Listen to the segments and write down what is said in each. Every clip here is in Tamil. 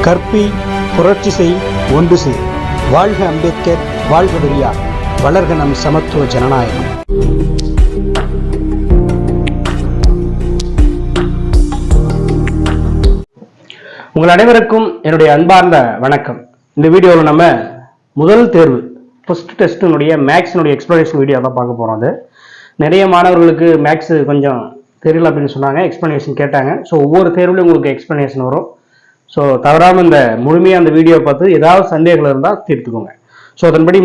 கற்பி, புரட்சி செய், ஒன்று செய். வாழ்க அம்பேத்கர், வாழ்க பெரியார், வளர்க நம் சமத்துவ ஜனநாயகம். உங்கள் அனைவருக்கும் என்னுடைய அன்பார்ந்த வணக்கம். இந்த வீடியோவில் நம்ம முதல் தேர்வு ஃபர்ஸ்ட் டெஸ்டினுடைய மேக்ஸினுடைய எக்ஸ்பிளனேஷன் வீடியோ தான் பார்க்க போகிறோம். அது நிறைய மாணவர்களுக்கு மேக்ஸ் கொஞ்சம் தெரியல அப்படின்னு சொன்னாங்க, எக்ஸ்பிளனேஷன் கேட்டாங்க. ஸோ ஒவ்வொரு தேர்வுலையும் உங்களுக்கு எக்ஸ்பிளனேஷன் வரும். ஸோ தவறாமல் இந்த முழுமையாக அந்த வீடியோ பார்த்து ஏதாவது சந்தேகங்கள் இருந்தால் தீர்த்துக்கோங்க. ஸோ அதன்படி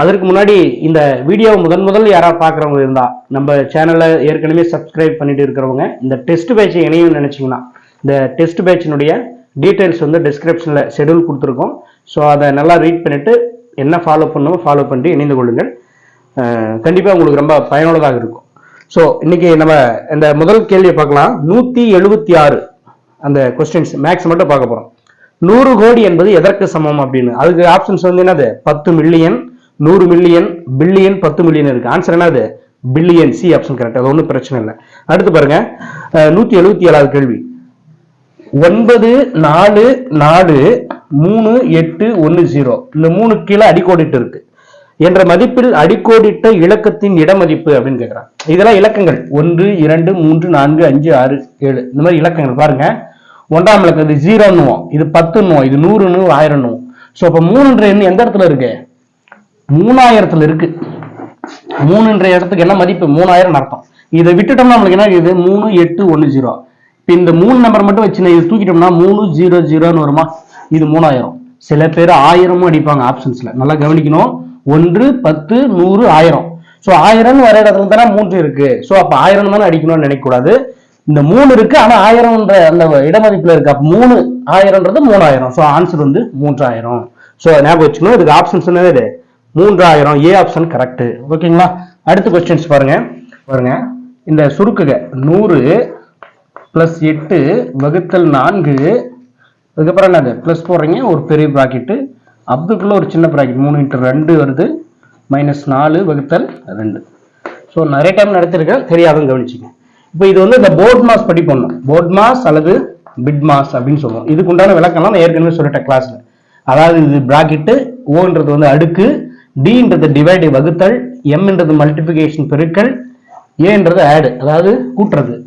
அதற்கு முன்னாடி இந்த வீடியோவை முதல் யாராவது பார்க்குறவங்க இருந்தால் நம்ம சேனலில் ஏற்கனவே சப்ஸ்கிரைப் பண்ணிட்டு இருக்கிறவங்க இந்த டெஸ்ட் பேட்சை இணையும் நினச்சிங்கன்னா இந்த டெஸ்ட் பேட்சினுடைய டீட்டெயில்ஸ் டிஸ்கிரிப்ஷனில் ஷெடியூல் கொடுத்துருக்கோம். ஸோ அதை நல்லா ரீட் பண்ணிவிட்டு என்ன ஃபாலோ பண்ணிட்டு இணைந்து கொள்ளுங்கள். கண்டிப்பாக உங்களுக்கு ரொம்ப பயனுள்ளதாக இருக்கும். ஸோ இன்னைக்கு நம்ம இந்த முதல் கேள்வியை பார்க்கலாம். 176 அந்த கொஸ்டின்ஸ் மேக்ஸ் மட்டும் பார்க்க போகிறோம். 100 கோடி என்பது எதற்கு சமம் அப்படின்னு. அதுக்கு ஆப்ஷன்ஸ் என்னது? 10 மில்லியன், 100 மில்லியன், பில்லியன், 10 மில்லியன் இருக்கு. ஆன்சர் என்னது? பில்லியன். C option correct. அது ஒன்றும் பிரச்சனை இல்லை. அடுத்து பாருங்க 177வது கேள்வி. 9 4 4 3 8 1 0 இந்த 3 கீழே அடிக்கோடிட்டு இருக்கு என்ற மதிப்பில் அடிக்கோடிட்ட இலக்கத்தின் இடமதிப்பு அப்படின்னு கேட்கிறான். இதெல்லாம் இலக்கங்கள் 1 2 3 4 5 6 7 இந்த மாதிரி இலக்கங்கள் பாருங்க. 1ஆம் இலக்கம் இது 0ன்னுவோம், இது 10ன்னுவோம், இது 100 1000. ஸோ அப்ப 3 எண் எந்த இடத்துல இருக்கு? 3000 இருக்கு. 3 இடத்துக்கு என்ன மதிப்பு? 3000 அர்த்தம். இதை விட்டுட்டோம்னா நம்மளுக்கு என்ன இது? 3 8 1 0. இப்ப இந்த 3 நம்பர் மட்டும் வச்சு இது தூக்கிட்டோம்னா 3 0 0ன்னு வருமா? இது 3000. சில பேர் 1000 அடிப்பாங்க ஆப்ஷன்ஸ்ல, நல்லா கவனிக்கணும். 1 10 100 1000. ஸோ 1000 வர இடத்துல தானே 3 இருக்கு. ஸோ அப்ப 1000 தானே அடிக்கணும்னு நினைக்கக்கூடாது. இந்த 3 இருக்கு, ஆனா 1000 அந்த இடமதிப்புல இருக்கு. அப்ப 3 1000ன்றது 3000. So answer 3000. ஸோ ஞாபகம் வச்சுக்கணும். இதுக்கு ஆப்ஷன்ஸ் என்னது? 3000. A option correct. ஓகேங்களா? அடுத்த கொஸ்டின்ஸ் பாருங்க. இந்த சுருக்குக 100 + 8 / 4 அதுக்கப்புறம் என்னது? பிளஸ் போடுறீங்க, ஒரு பெரிய பிராக்கெட்டு, அதுக்குள்ள ஒரு சின்ன பிராக்கெட் 3 × 2 வருது, -4 / 2. ஸோ நிறைய டைம் நடத்திருக்கேன், தெரியாதுன்னு கவனிச்சிங்க. இப்போ இது இந்த போர்ட் மாஸ் படி பண்ணணும். போர்ட் மாஸ் அல்லது பிட் மாஸ் அப்படின்னு சொல்லுவோம். இதுக்கு உண்டான விளக்கம்லாம் நான் ஏற்கனவே சொல்லிட்டேன் கிளாஸ்ல. அதாவது இது பிராக்கெட்டு, ஓன்றது அடுக்கு, டின்றது டிவைடு வகுத்தல், எம்ன்றது மல்டிபிகேஷன் பெருக்கல், ஏன்றது ஆடு அதாவது கூட்டுறது,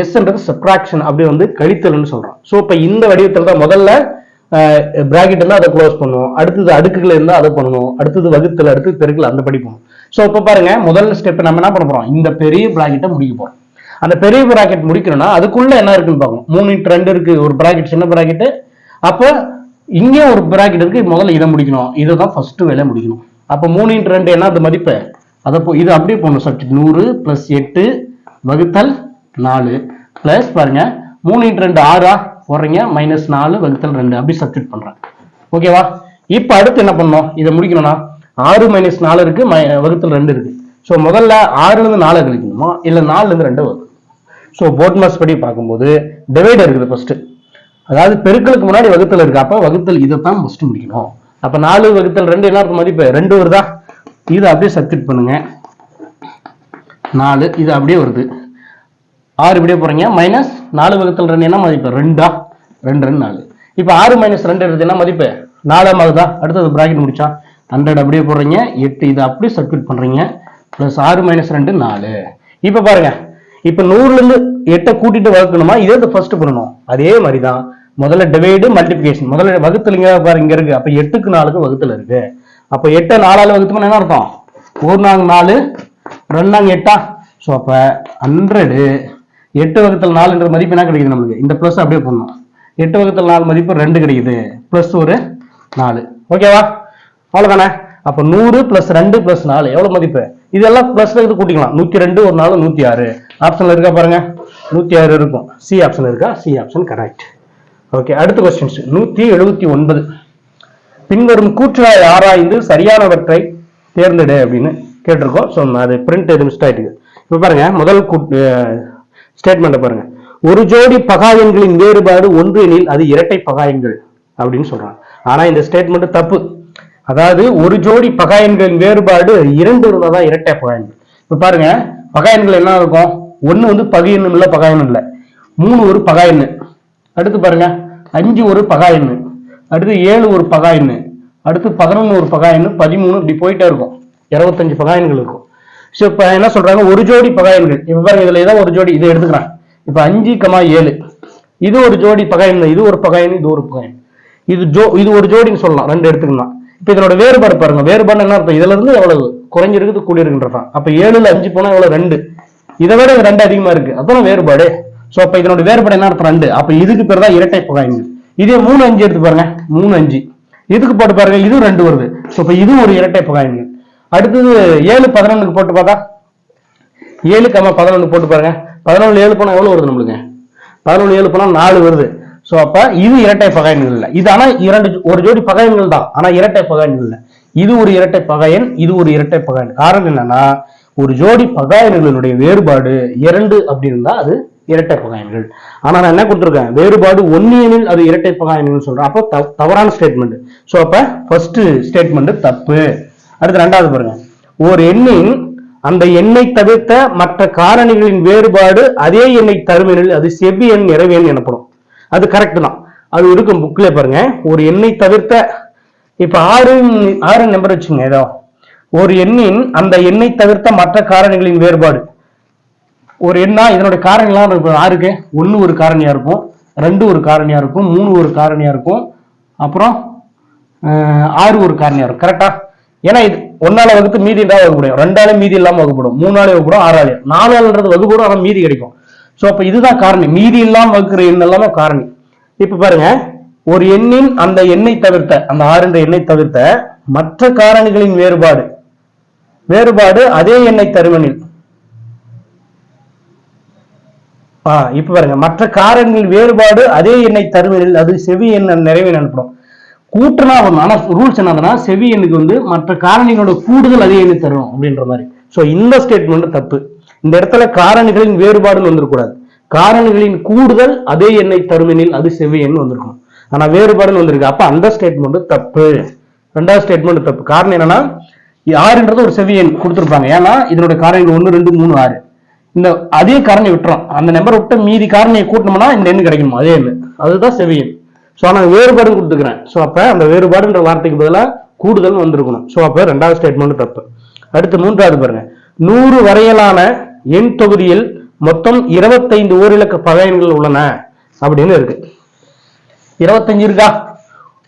எஸ்ன்றது சப்ட்ராக்ஷன் அப்படி கழித்தல்னு சொல்றோம். ஸோ இப்போ இந்த வடிவத்தில் தான் முதல்ல பிராக்கெட் இருந்தால் அதை க்ளோஸ் பண்ணுவோம், அடுத்தது அடுக்குகள் இருந்தால் அதை பண்ணணும், அடுத்தது வகுத்தல், அடுத்தது பெருக்கல், அந்த படி போகணும். ஸோ இப்போ பாருங்க, முதல் ஸ்டெப் நம்ம என்ன பண்ண போறோம்? இந்த பெரிய பிராக்கெட்டை முடிக்க போறோம். அந்த பெரிய பிராக்கெட் முடிக்கணும்னா அதுக்குள்ள என்ன இருக்குன்னு பார்க்கணும். 3 × 2 இருக்கு, ஒரு பிராக்கெட் சின்ன பிராக்கெட். அப்போ இங்கே ஒரு பிராக்கெட் இருக்கு, முதல்ல இதை முடிக்கணும். இதை தான் ஃபர்ஸ்ட் வேலை முடிக்கணும். அப்போ 3 × 2 என்ன? அது மதிப்பு அதை இது அப்படியே போடணும். சப்ஜெக்ட் 100 + 8 / 4 பிளஸ் பாருங்க 3 × 2 6 போடுறீங்க, -4 / 2 அப்படி சப்ஸ்டிட் பண்றேன். ஓகேவா? இப்போ அடுத்து என்ன பண்ணணும்? இதை முடிக்கணும்னா 6 - 4 இருக்கு, / 2 இருக்கு. ஸோ முதல்ல 6லேருந்து 4 கழிக்கணுமா, இல்லை 4லேருந்து 2 வரும். ஸோ போர்ட் மாஸ் படி பார்க்கும்போது டிவைடர் இருக்குது ஃபர்ஸ்ட், அதாவது பெருக்களுக்கு முன்னாடி வகுத்தல் இருக்கு. அப்போ வகுத்தல் இதை தான் ஃபர்ஸ்ட் முடிக்கணும். அப்போ 4 / 2 என்ன இருக்கும்? மதிப்பு 2 வருதா? இதை அப்படியே சப்ஸ்டிட் பண்ணுங்க. 4 இது அப்படியே வருது, 6 இப்படியே போறீங்க, -4 / 2 என்ன மதிப்பு? 2 2 4. இப்போ 6 - 2 எடுத்து என்ன மதிப்பு? 4 ஆகுதா? அடுத்தது பிராக்கெட் முடிச்சா 100 அப்படியே போடுறீங்க, 8 இதை அப்படியே சப்ஸ்டிட் பண்றீங்க, +6 - 2 4. இப்போ பாருங்க, இப்போ 100லேருந்து 8 கூட்டிட்டு வகுக்கணுமா? இதே ஃபர்ஸ்ட் பண்ணணும். அதே மாதிரி தான் முதல்ல டிவைடு மல்டிபிகேஷன், முதல்ல வகுத்தல் இங்க பாருங்க, இங்க இருக்கு. அப்ப 8க்கு 4க்கு வகுத்தல் இருக்கு. அப்ப 8 4ஆல வகுத்தோம்னா என்ன அர்த்தம்? 1 4 4 2 4 8. ஸோ அப்ப 100 8 / 4 மதிப்பு என்ன கிடைக்குது நம்மளுக்கு? இந்த பிளஸ் அப்படியே பண்ணணும். 8 / 4 மதிப்பு 2 கிடைக்குது, பிளஸ் ஒரு 4. ஓகேவா? அவ்வளவுதானே? அப்ப 100 + 2 + 4 எவ்வளவு மதிப்பு? இதெல்லாம் பிளஸ்ல இது கூட்டிக்கலாம். 102 ஒரு 4 106. ஆப்ஷன்ல இருக்கா பாருங்க, 106 இருக்கும். சி ஆப்ஷன் இருக்கா? C option correct. ஓகே, அடுத்த கொஸ்டின்ஸ் 179. பின்வரும் கூற்றுகளை ஆராய்ந்து சரியானவற்றை தேர்ந்தெடு அப்படின்னு கேட்டிருக்கோம். ஸோ அது பிரிண்ட் எது மிஸ்ட் ஆயிட்டு. இப்போ பாருங்க, முதல் ஸ்டேட்மெண்ட் பாருங்க. ஒரு ஜோடி பகாயன்களின் வேறுபாடு 1 எனில் அது இரட்டை பகாயன்கள் அப்படின்னு சொல்றாங்க. ஆனா இந்த ஸ்டேட்மெண்ட் தப்பு. அதாவது ஒரு ஜோடி பகாயன்களின் வேறுபாடு 2 இருந்தால் தான் இரட்டை பகாயன்கள். இப்ப பாருங்க, பகாயன்கள் என்ன இருக்கும்? 1 பகையனும் இல்லை, பகாயனும் இல்லை. 3 ஒரு பகாயன்னு. அடுத்து பாருங்க, 5 ஒரு பகா எண்ணு, அடுத்து 7 ஒரு பகா எண்ணு, அடுத்து 11 ஒரு பகா எண்ணு, 13 இப்படி போயிட்டே இருக்கும். 25 பகா எண்கள் இருக்கும். ஸோ இப்ப என்ன சொல்றாங்க, ஒரு ஜோடி பகா எண்கள். இப்ப பாருங்க, இதுல ஏதாவது ஒரு ஜோடி இதை எடுத்துக்கிறான். இப்ப 5,7 இது ஒரு ஜோடி பகா எண், இது ஒரு பகா எண், இது ஒரு பகா எண். இது ஒரு ஜோடின்னு சொல்லலாம், ரெண்டு எடுத்துக்கலாம். இப்ப இதனோட வேறுபாடு பாருங்க, வேறுபாடு என்ன அர்த்தம், இதுல இருந்து எவ்வளவு குறைஞ்சிருக்குது கூடி இருக்குன்றதான். அப்ப 7ல 5 போனா எவ்வளவு 2, இதை விட 2 அதிகமா இருக்கு, அதான் வேறுபாடு. சோ அப்ப இதனோட வேறுபாடு என்ன அர்த்தம் 2. அப்ப இதுக்கு பேர் தான் இரட்டை பகா எண். இதே 3 5 எடுத்து பாருங்க, 3 5 இதுக்கு போட்டு பாருங்க, இது 2 வருது. சோ அப்ப இது ஒரு இரட்டை பகா எண். அடுத்தது 7 11க்கு போட்டு பார்த்தா 7,11 போட்டு பாருங்க, 11 7 போனா எவ்வளவு வருது நம்மளுக்கு, 11 7 போனா 4 வருது. சோ அப்ப இது இரட்டை பகா எண்கள் இல்ல, இது ஆனா ஒரு ஜோடி பகா எண்கள் தான், ஆனா இரட்டை பகா எண்கள் இல்ல. இது ஒரு இரட்டை பகா எண், இது ஒரு இரட்டை பகா எண். காரணம் என்னன்னா, ஒரு ஜோடி பகா எண்களுடைய வேறுபாடு 2 அப்படி இருந்தா அது இரட்டை பகா எண்கள். ஆனா நான் என்ன கொடுத்துருக்கேன், வேறுபாடு 1 எனில் அது இரட்டை பகா எண்கள் சொல்றேன். அப்போ தவறான ஸ்டேட்மெண்ட். சோ அப்ப ஃபர்ஸ்ட் ஸ்டேட்மெண்ட் தப்பு. அடுத்து ரெண்டாவது பாருங்க, ஒரு எண்ணின் அந்த எண்ணை தவிர்த்த மற்ற காரணிகளின் வேறுபாடு அதே எண்ணை தரும் எனில் அது செவ்வி எண் நிறைவு எண் எனப்படும். அது கரெக்ட் தான், அது இருக்கும் புக்ல பாருங்க. ஒரு எண்ணை தவிர்த்த, இப்ப 6 நம்பர் வச்சுங்க, ஏதோ ஒரு எண்ணின் அந்த எண்ணை தவிர்த்த மற்ற காரணிகளின் வேறுபாடு ஒரு எண்ணா, இதனுடைய காரணிலாம் 6க்கு 1 ஒரு காரணியா இருக்கும், 2 ஒரு காரணியா இருக்கும், 3 ஒரு காரணியா இருக்கும், அப்புறம் 6 ஒரு காரணியா இருக்கும். கரெக்டா? ஏன்னா இது 1ஆல வகுத்து மீதி தான் வகுப்படும், 2ஆல மீதி இல்லாம வகுப்படும், 3ஆல வகுப்படும், 6ஆல 4ஆலன்றது வகுப்படும், ஆனா மீதி கிடைக்கும். சோ அப்ப இதுதான் காரணி, மீதி இல்லாம வகுக்கிற எண் எல்லாமே காரணி. இப்ப பாருங்க, ஒரு எண்ணின் அந்த எண்ணை தவிர்த்த, அந்த 6 என்ற எண்ணை தவிர்த்த மற்ற காரணிகளின் வேறுபாடு அதே எண்ணை தருவனில். இப்ப பாருங்க, மற்ற காரணிகளின் வேறுபாடு அதே எண்ணை தருவனில் அது செவி எண் நிறைவு எனப்படும். கூட்டுனா வரும், ஆனா ரூல்ஸ் என்னதுன்னா செவி எண்ணுக்கு மற்ற காரணிகளோட கூடுதல் அதே எண்ணை தரும் அப்படின்ற மாதிரி. சோ இந்த ஸ்டேட்மெண்ட் தப்பு. இந்த இடத்துல காரணிகளின் வேறுபாடுன்னு வந்துடக்கூடாது, காரணிகளின் கூடுதல் அதே எண்ணை தருமெனில் அது செவி எண் வந்திருக்கும். ஆனா வேறுபாடுன்னு வந்திருக்கு, அப்ப அந்த ஸ்டேட்மெண்ட் தப்பு. ரெண்டாவது ஸ்டேட்மெண்ட் தப்பு. காரணம் என்னன்னா, 6ன்றது ஒரு செவி எண் கொடுத்திருப்பாங்க, ஏன்னா இதனுடைய காரணிகள் 1 2 3 6. இந்த அதே காரணி விட்டுறோம், அந்த நம்பர் விட்டு மீதி காரணியை கூட்டணும்னா இந்த எண் கிடைக்கணும், அதே எண், அதுதான் செவி எண். சோ நான் வேறுபாடு கொடுத்துக்கிறேன். சோ அப்ப அந்த வேறுபாடுன்ற வார்த்தைக்கு பதிலாக கூடுதல் வந்திருக்கணும். சோ அப்ப ரெண்டாவது ஸ்டேட்மெண்ட் தப்பு. அடுத்து மூன்றாவது பாருங்க, 100 வரையிலான எண் தொகுதியில் மொத்தம் 25 ஓரிலக்க பகா எண்கள் உள்ளன அப்படின்னு இருக்கு. 25 இருக்கா?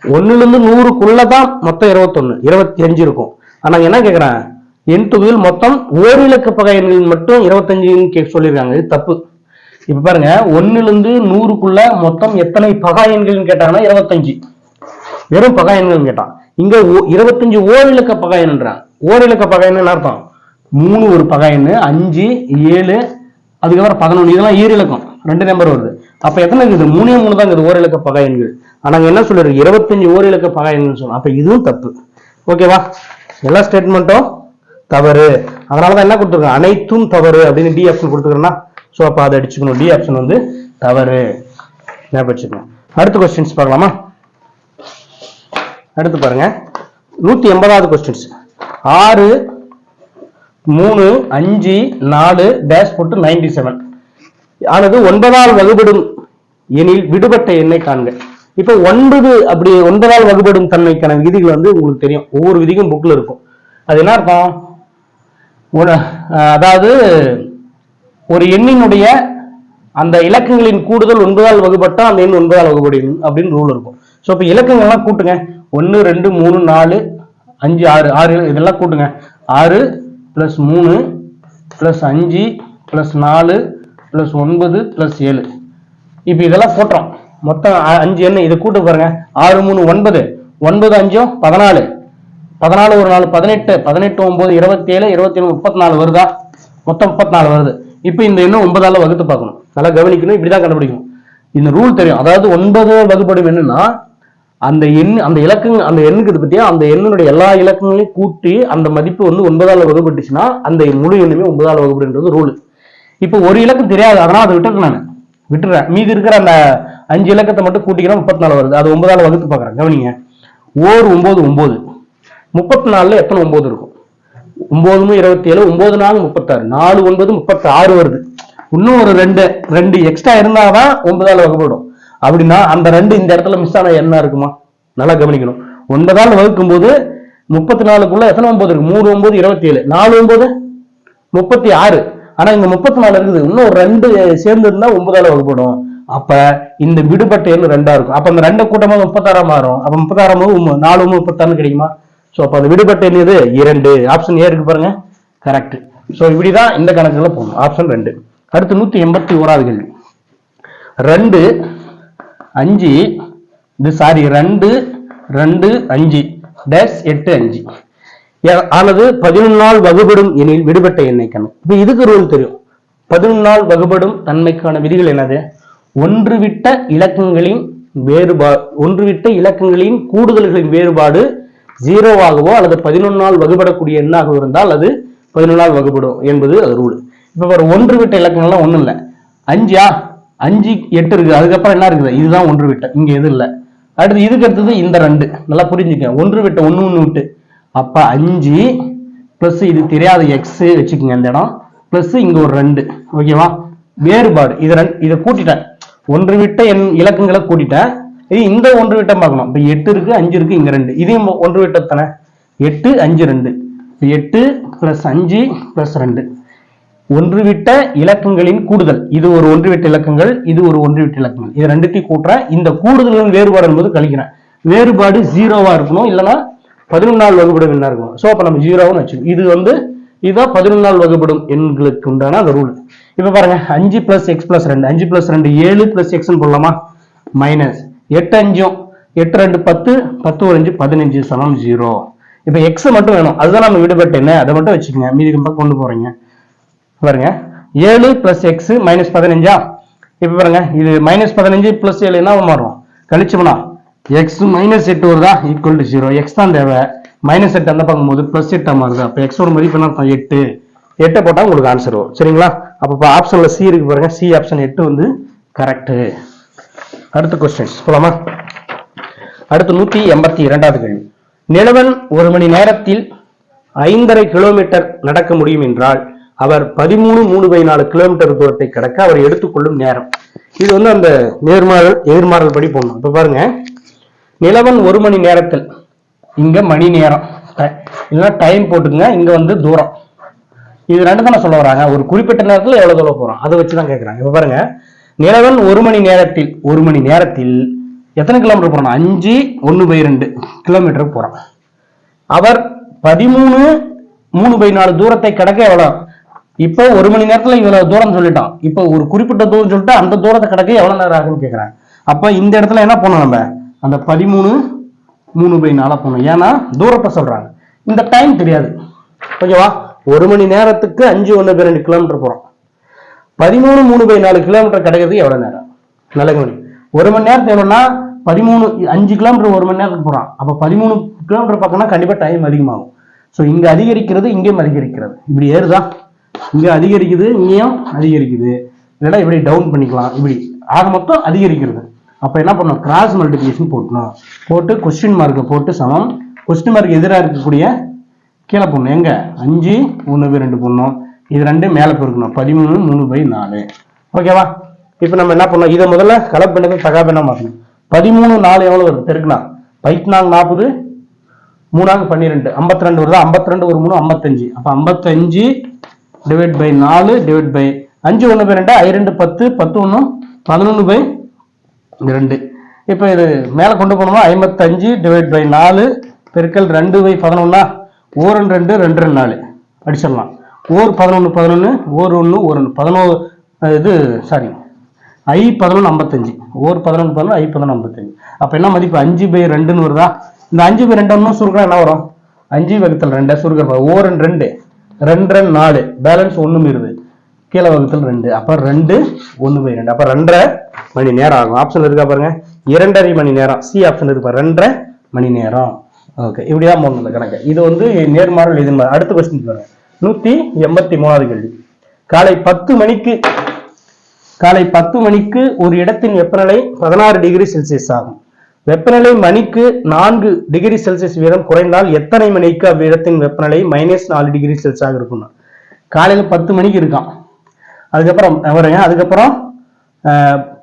1ல இருந்து 100க்குள்ளதான் மொத்தம் 21 25 இருக்கும். ஆனா என்ன கேக்குறேன், எண் தொகுதியில் மொத்தம் ஓரிலக்க பகா எண்கள் மட்டும் 25 சொல்லியிருக்காங்க, இது தப்பு. இப்ப பாருங்க, 1ல இருந்து 100க்குள்ள மொத்தம் எத்தனை பகா எண்கள் கேட்டாங்கன்னா 25, வெறும் பகா எண்கள் கேட்டான். இங்க 25 ஓரிலக்க பகா எண்ன்றான். ஓரிலக்க பகா எண் அர்த்தம் 3 ஒரு பகா எண், 5 7 அதுக்கப்புறம் 11, இதெல்லாம் ஈரிலக்கம், 2 நம்பர் வருது. அப்ப எத்தனை இருக்குது, 3 தான் இருக்குது ஓரிலக்க பகா எண்கள். ஆனா என்ன சொல்லிருக்கு, 25 ஓரிலக்க பகா எண்கள் சொல்லலாம். அப்ப இதுவும் தப்பு. ஓகேவா? எல்லா ஸ்டேட்மெண்ட்டும் தவறு. அதனாலதான் என்ன கொடுத்துருக்கோம், அனைத்தும் தவறு அப்படின்னு டி ஆப்ஷன் கொடுத்துக்கிறோம்னா. சோ அப்ப அதை அடிச்சுக்கணும், டி ஆப்ஷன் தவறு. ஞாபகம். அடுத்த கொஸ்டின்ஸ் பார்க்கலாமா? அடுத்து பாருங்க, 180வது கொஸ்டின்ஸ். 6 3 5 4 டேஷ் போட்டு 97 ஆனது 9ஆல் வகுபடும் எனில் விடுபட்ட எண்ணை காண்க. இப்ப 9 அப்படி 9ஆல் வகுபடும் தன்மைக்கான விதிகள் உங்களுக்கு தெரியும், ஒவ்வொரு விதிக்கும் புக்ல இருக்கும். அது என்ன அர்த்தம், அதாவது ஒரு எண்ணினுடைய அந்த இலக்கங்களின் கூடுதல் 9ஆல் வகுப்பட்டா அந்த எண் 9ஆல் வகுபடும் அப்படின்னு ரூல் இருக்கும். சோ இப்ப இலக்கங்கள்லாம் கூட்டுங்க, 1 2 3 4 5 6 6 இதெல்லாம் கூட்டுங்க. 6 + 3 + 5 + 4 + 9 + 7. இப்ப இதெல்லாம் கூட்டுறோம், மொத்தம் 5 எண்ணு. இதை கூட்டு பாருங்க, 6 3 9 9 5 14 14 ஒரு 4 18 18 9 27 27 34 வருதா? மொத்தம் 34 வருது. இப்ப இந்த எண்ணம் 9ஆல வகுத்து பார்க்கணும், நல்லா கவனிக்கணும், இப்படிதான் கண்டுபிடிக்கணும். இந்த ரூல் தெரியும். அதாவது 9 வகுப்படும் என்னன்னா, அந்த எண் அந்த இலக்கங்கள் அந்த எண்ணுக்கு பத்தியா அந்த எண்ணுடைய எல்லா இலக்கங்களையும் கூட்டி அந்த மதிப்பு 9ஆல வகுப்பட்டுச்சுன்னா அந்த முழு எண்ணுமே 9ஆல வகுப்படுன்றது ரூல். இப்போ ஒரு இலக்கம் தெரியாது, அதனால அதை விட்டுறேன். மீதி இருக்கிற அந்த 5 இலக்கத்தை மட்டும் கூட்டிக்கிறோம், 34 வருது. அது 9ஆல வகுத்து பார்க்குறேன், கவனிங்க. 9 9 34ல எத்தனை 9 இருக்கும்? 9 27 9 4 36 4 9 36 வருது. இன்னும் ஒரு 2 எக்ஸ்ட்ரா இருந்தாதான் 9ஆல வகுப்படும். அப்படின்னா அந்த 2 இந்த இடத்துல மிஸ் ஆன என்ன இருக்குமா? நல்லா கவனிக்கணும். 9ஆல் வகுக்கும் போது 34க்குள்ள எத்தனை 9 இருக்கு? 3 9 27, 4 9 36. ஆனா இங்க 34 இருக்குது. இன்னும் 2 சேர்ந்து இருந்தா 9ஆல வகுப்படும். அப்ப இந்த விடுபட்ட எண் 2ஆ இருக்கும். அப்ப அந்த 2 கூட்டமா 36 மாறும். அப்ப 36 4 36 கிடைக்குமா? சோ அப்ப அந்த விடுபட்ட எண் இது 2. ஆப்ஷன் ஏ இருக்கு பாருங்க, கரெக்ட். சோ இப்படிதான் இந்த கணக்குல போகணும். ஆப்ஷன் 2. அடுத்து 181வது கேள்வி. 2 5 இது சாரி 2 2 5 டேஷ் 8 5 ஆனது 11ஆல் வகுபடும் எனில் விடுபட்ட எண்ணை கணக்கு. இப்ப இதுக்கு ரூல் தெரியும். 11ஆல் வகுபடும் தன்மைக்கான விதிகள் என்னது? ஒன்றுவிட்ட இலக்கங்களின் கூடுதல்களின் வேறுபாடு 0வாகவோ அல்லது 11ஆல் வகுபடக்கூடிய எண்ணாக இருந்தால் அது 11ஆல் வகுபடும் என்பது அது ரூல். இப்ப ஒரு ஒன்று விட்ட இலக்கங்கள்லாம் ஒண்ணும் இல்லை. 5 5 8 இருக்கு. அதுக்கப்புறம் என்ன இருக்குது? இதுதான் ஒன்று விட்ட, இங்க எது இல்லை. அடுத்து இதுக்கு அடுத்தது இந்த 2. நல்லா புரிஞ்சுக்க, ஒன்று விட்ட 1 விட்டு. அப்ப 5 பிளஸ் இது தெரியாத எக்ஸ் வச்சுக்கோங்க இந்த இடம், பிளஸ் இங்க ஒரு 2. ஓகேவா? வேறுபாடு இதை கூட்டிட்டேன். ஒன்று விட்ட என் இலக்கங்களை கூட்டிட்டேன். இது இந்த ஒன்று விட்டம் பார்க்கணும். இப்ப 8 இருக்கு, 5 இருக்கு, இங்க 2. இதையும் ஒன்று விட்டத்தானே. 8 5 2. 8 பிளஸ் 5 பிளஸ் 2. ஒன்று விட்ட இலக்கங்களின் கூடுதல். இது ஒரு ஒன்று விட்ட இலக்கங்கள், இது ஒரு ஒன்று விட்ட இலக்கங்கள். இது ரெண்டுத்தையும் கூட்டுறேன். இந்த கூடுதல்களின் வேறுபாடு என்பது கழிக்கிறேன். வேறுபாடு 0வா இருக்கணும், இல்லைன்னா 11ஆல் வகுப்படும் எண்ணா இருக்கணும். சோ அப்ப நம்ம 0ன்னு வச்சுக்கணும். இதுதான் 11ஆல் வகுப்படும் எண்களுக்கு உண்டான அந்த ரூல். இப்ப பாருங்க, 5 plus X plus 2, 5 plus 2 7 plus எக்ஸ்ன்னு போடலாமா? மைனஸ் 8 5 8 2 10 10 1 5 15 சமம் 0. இப்ப எக்ஸ் மட்டும் வேணும், அதுதான் நம்ம விடுபட்ட என்ன, அதை மட்டும் வச்சுக்கோங்க. மீதி கொண்டு போறீங்க பாருங்க. 7 பிளஸ் எக்ஸ் மைனஸ் 15. இப்ப பாருங்க, இது மைனஸ் 15 பிளஸ் 7 என்ன மாறும்? கழிச்சோம்னா எக்ஸ் மைனஸ் 8 வருதா? Equal to 0. எக்ஸ் தான் தேவை. மைனஸ் 8 அந்த பார்க்கும்போது பிளஸ் 8 மாறுது. அப்ப எக்ஸோட மதிப்பு என்ன அர்த்தம்? 8. 8 போட்டா உங்களுக்கு ஆன்சர் வரும். சரிங்களா? அப்ப ஆப்ஷன்ல சி இருக்கு பாருங்க. சி ஆப்ஷன் 8 வந்து கரெக்ட். அடுத்த கொஸ்டின் போலாமா? அடுத்து 182வது கேள்வி. நிலவன் 1 மணி நேரத்தில் 5.5 கிலோமீட்டர் நடக்க முடியும் என்றால் அவர் 13.3/4 கிலோமீட்டர் தூரத்தை கடக்க அவர் எடுத்துக்கொள்ளும் நேரம். இது வந்து அந்த எதிர்மாறல் படி போடணும். இப்ப பாருங்க, நிலவன் 1 மணி நேரத்தில், இங்க மணி நேரம் இல்லைன்னா டைம் போட்டுங்க, இங்க வந்து தூரம். இது ரெண்டு தானே சொல்ல வராங்க. ஒரு குறிப்பிட்ட நேரத்தில் எவ்வளவு தூரம் போறோம் அதை வச்சுதான் கேட்கறாங்க. இப்ப பாருங்க, நிலவன் 1 மணி நேரத்தில் எத்தனை கிலோமீட்டர் போறோம்? 5 1/2 கிலோமீட்டர் போறோம். அவர் 13.3/4 தூரத்தை கடக்க எவ்வளவு? இப்போ 1 மணி நேரத்துல இவ்வளவு தூரம் சொல்லிட்டான். இப்போ ஒரு குறிப்பிட்ட தூரம் சொல்லிட்டு அந்த தூரத்தை கடக்க எவ்வளவு நேரம் ஆகுன்னு கேட்கறாங்க. அப்ப இந்த இடத்துல என்ன பண்ணணும்? நம்ம அந்த 13.3/4 போகணும். ஏன்னா தூரத்தை சொல்றாங்க, இந்த டைம் தெரியாது. ஓகேவா? 1 மணி நேரத்துக்கு 5 1/2 கிலோமீட்டர் போறோம். 13.3/4 கிலோமீட்டர் கிடைக்கிறது எவ்வளவு நேரம்? நல்ல கவனி. 1 மணி நேரத்துக்கு எவ்வளவுன்னா 5 கிலோமீட்டர் 1 மணி நேரத்துக்கு போறான். அப்ப 13 கிலோமீட்டர் பார்க்கணும்னா கண்டிப்பா டைம் அதிகமாகும். சோ இங்க அதிகரிக்கிறது, இங்கேயும் அதிகரிக்கிறது. இப்படி ஏறுதா? இங்க அதிகரிக்குது, இங்கேயும் அதிகரிக்குது. இதெல்லாம் இப்படி டவுன் பண்ணிக்கலாம். இப்படி ஆக மொத்தம் அதிகரிக்கிறது. அப்ப என்ன பண்ணணும்? கிராஸ் மல்டிபிகேஷன் போட்டணும். போட்டு கொஸ்டின் மார்க்கை போட்டு சமம். கொஸ்டின் மார்க் எதிராக இருக்கக்கூடிய கீழே போடணும். எங்க 5 1/2 போடணும். இது 2 மேல போயிருக்கணும். 13.3/4. ஓகேவா? இப்ப நம்ம என்ன பண்ணோம்? இதை முதல்ல கலப்பு பண்ணது தகாபெண்ணா மாற்றணும். 13 4 எவ்வளவு வருது? பெருக்கலாம். 5 40 3 12 52 வருதா? 52 ஒரு 3 55. அப்ப 55 divide by 4 divide by 5 1/2 I 2 10 10 1 11/2. இப்ப இது மேல கொண்டு போனோமா? 55 டிவைட் பை 4 பெருக்கல் 2/11 ஓர் 2 2 4 அடிச்சிடலாம். ஓர் 11 11 ஓர் 1 1 11 இது சாரி I 11 55 ஓர் 11 11 I 11 55. அப்ப என்ன மதிப்பு? 5/2 வருதா? இந்த 5/2 சுருக்கம் என்ன வரும்? 5/2 சுருக்கம் ஓர் 2 2 4 பேலன்ஸ் 1 மீறுது. கீழே வகுத்தல் 2. அப்ப 2 1/2. அப்ப 2.5 மணி நேரம் ஆகும். ஆப்ஷன் இருக்கா பாருங்க, 2.5 மணி நேரம். சி ஆப்ஷன் இருக்கு, 2.5 மணி நேரம். ஓகே, இப்படிதான் போகணும் இந்த கணக்கு. இது வந்து நேர்மாறல் எதிர்மாறல். அடுத்த கொஸ்டின் பாருங்க. 183வது கேள்வி. காலை 10 மணிக்கு ஒரு இடத்தின் வெப்பநிலை 16 டிகிரி செல்சியஸ் ஆகும். வெப்பநிலை மணிக்கு 4 டிகிரி செல்சியஸ் வீதம் குறைந்தால் எத்தனை மணிக்கு அவ்விடத்தின் வெப்பநிலை -4 டிகிரி செல்சியஸாக இருக்கும்? காலையில 10 மணிக்கு இருக்கான். அதுக்கப்புறம்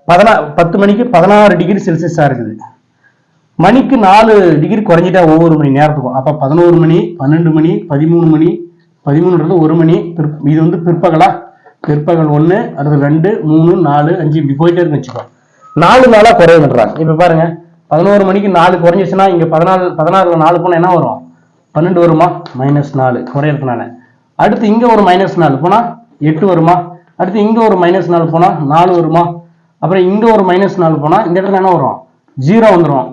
10 மணிக்கு 16 டிகிரி செல்சியஸா இருக்குது. மணிக்கு 4 டிகிரி குறைஞ்சிட்டா ஒவ்வொரு மணி நேரத்துக்கும். அப்ப 11 மணி, 12 மணி, 13 மணி, 13ன்றது 1 மணி. இது வந்து பிற்பகல் 1, அடுத்து 2, 3, 4, 5 இப்படி போயிட்டே இருக்கு வச்சுக்கோ. 4 நாளா குறையுதுன்றாங்க. இப்ப பாருங்க 11 மணிக்கு 4 குறைஞ்சிச்சுன்னா இங்க 16ல 4 போனா என்ன வரும்? 12 வருமா? -4 குறையறதுனால. அடுத்து இங்க ஒரு -4 போனா 8 வருமா? அடுத்து இங்க ஒரு -4 போனா 4 வருமா? அப்புறம் இங்க ஒரு -4 போனா இந்த இடத்துல என்ன வரும்? 0 வந்துடும்.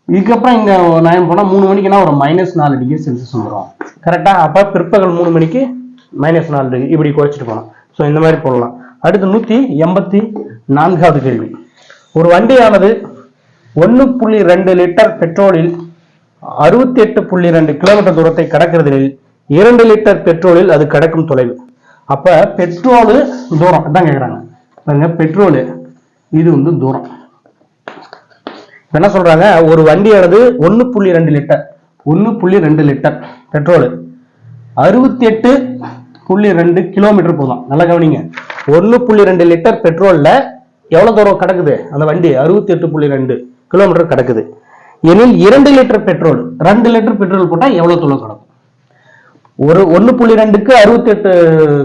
இதுக்கப்புறம் இங்க 9 போனா 3 மணிக்கு என்ன வரும்? -4 டிகிரி செல்சியஸ் வந்துடும். கரெக்டா? அப்ப பிற்பகல் 3 மணிக்கு -4 டிகிரி இப்படி குறைச்சிட்டு போகணும். ஸோ இந்த மாதிரி போடலாம். அடுத்து 184வது கேள்வி. ஒரு வண்டியானது 1.2 லிட்டர் பெட்ரோலில் 68.2 கிலோமீட்டர் தூரத்தை கடக்கிறதில் 2 லிட்டர் பெட்ரோலில் அது கடக்கும் தொலைவு. அப்ப பெட்ரோலு தூரம் அதான் கேக்குறாங்க. பாருங்க பெட்ரோலு இது வந்து தூரம். என்ன சொல்றாங்க? ஒரு வண்டியானது 1.2 லிட்டர் பெட்ரோல் 68.2 கிலோமீட்டர் போதும். நல்லா கவனிங்க. 1.2 லிட்டர் பெட்ரோல்ல எவ்வளவு தூரம் கடக்குது அந்த வண்டி? 68.2 கிலோமீட்டர் கடக்குது. எனில் 2 லிட்டர் பெட்ரோல் 2 லிட்டர் பெட்ரோல் போட்டா எவ்வளவு தூரம் கடக்கும்? ஒரு 1.2க்கு 68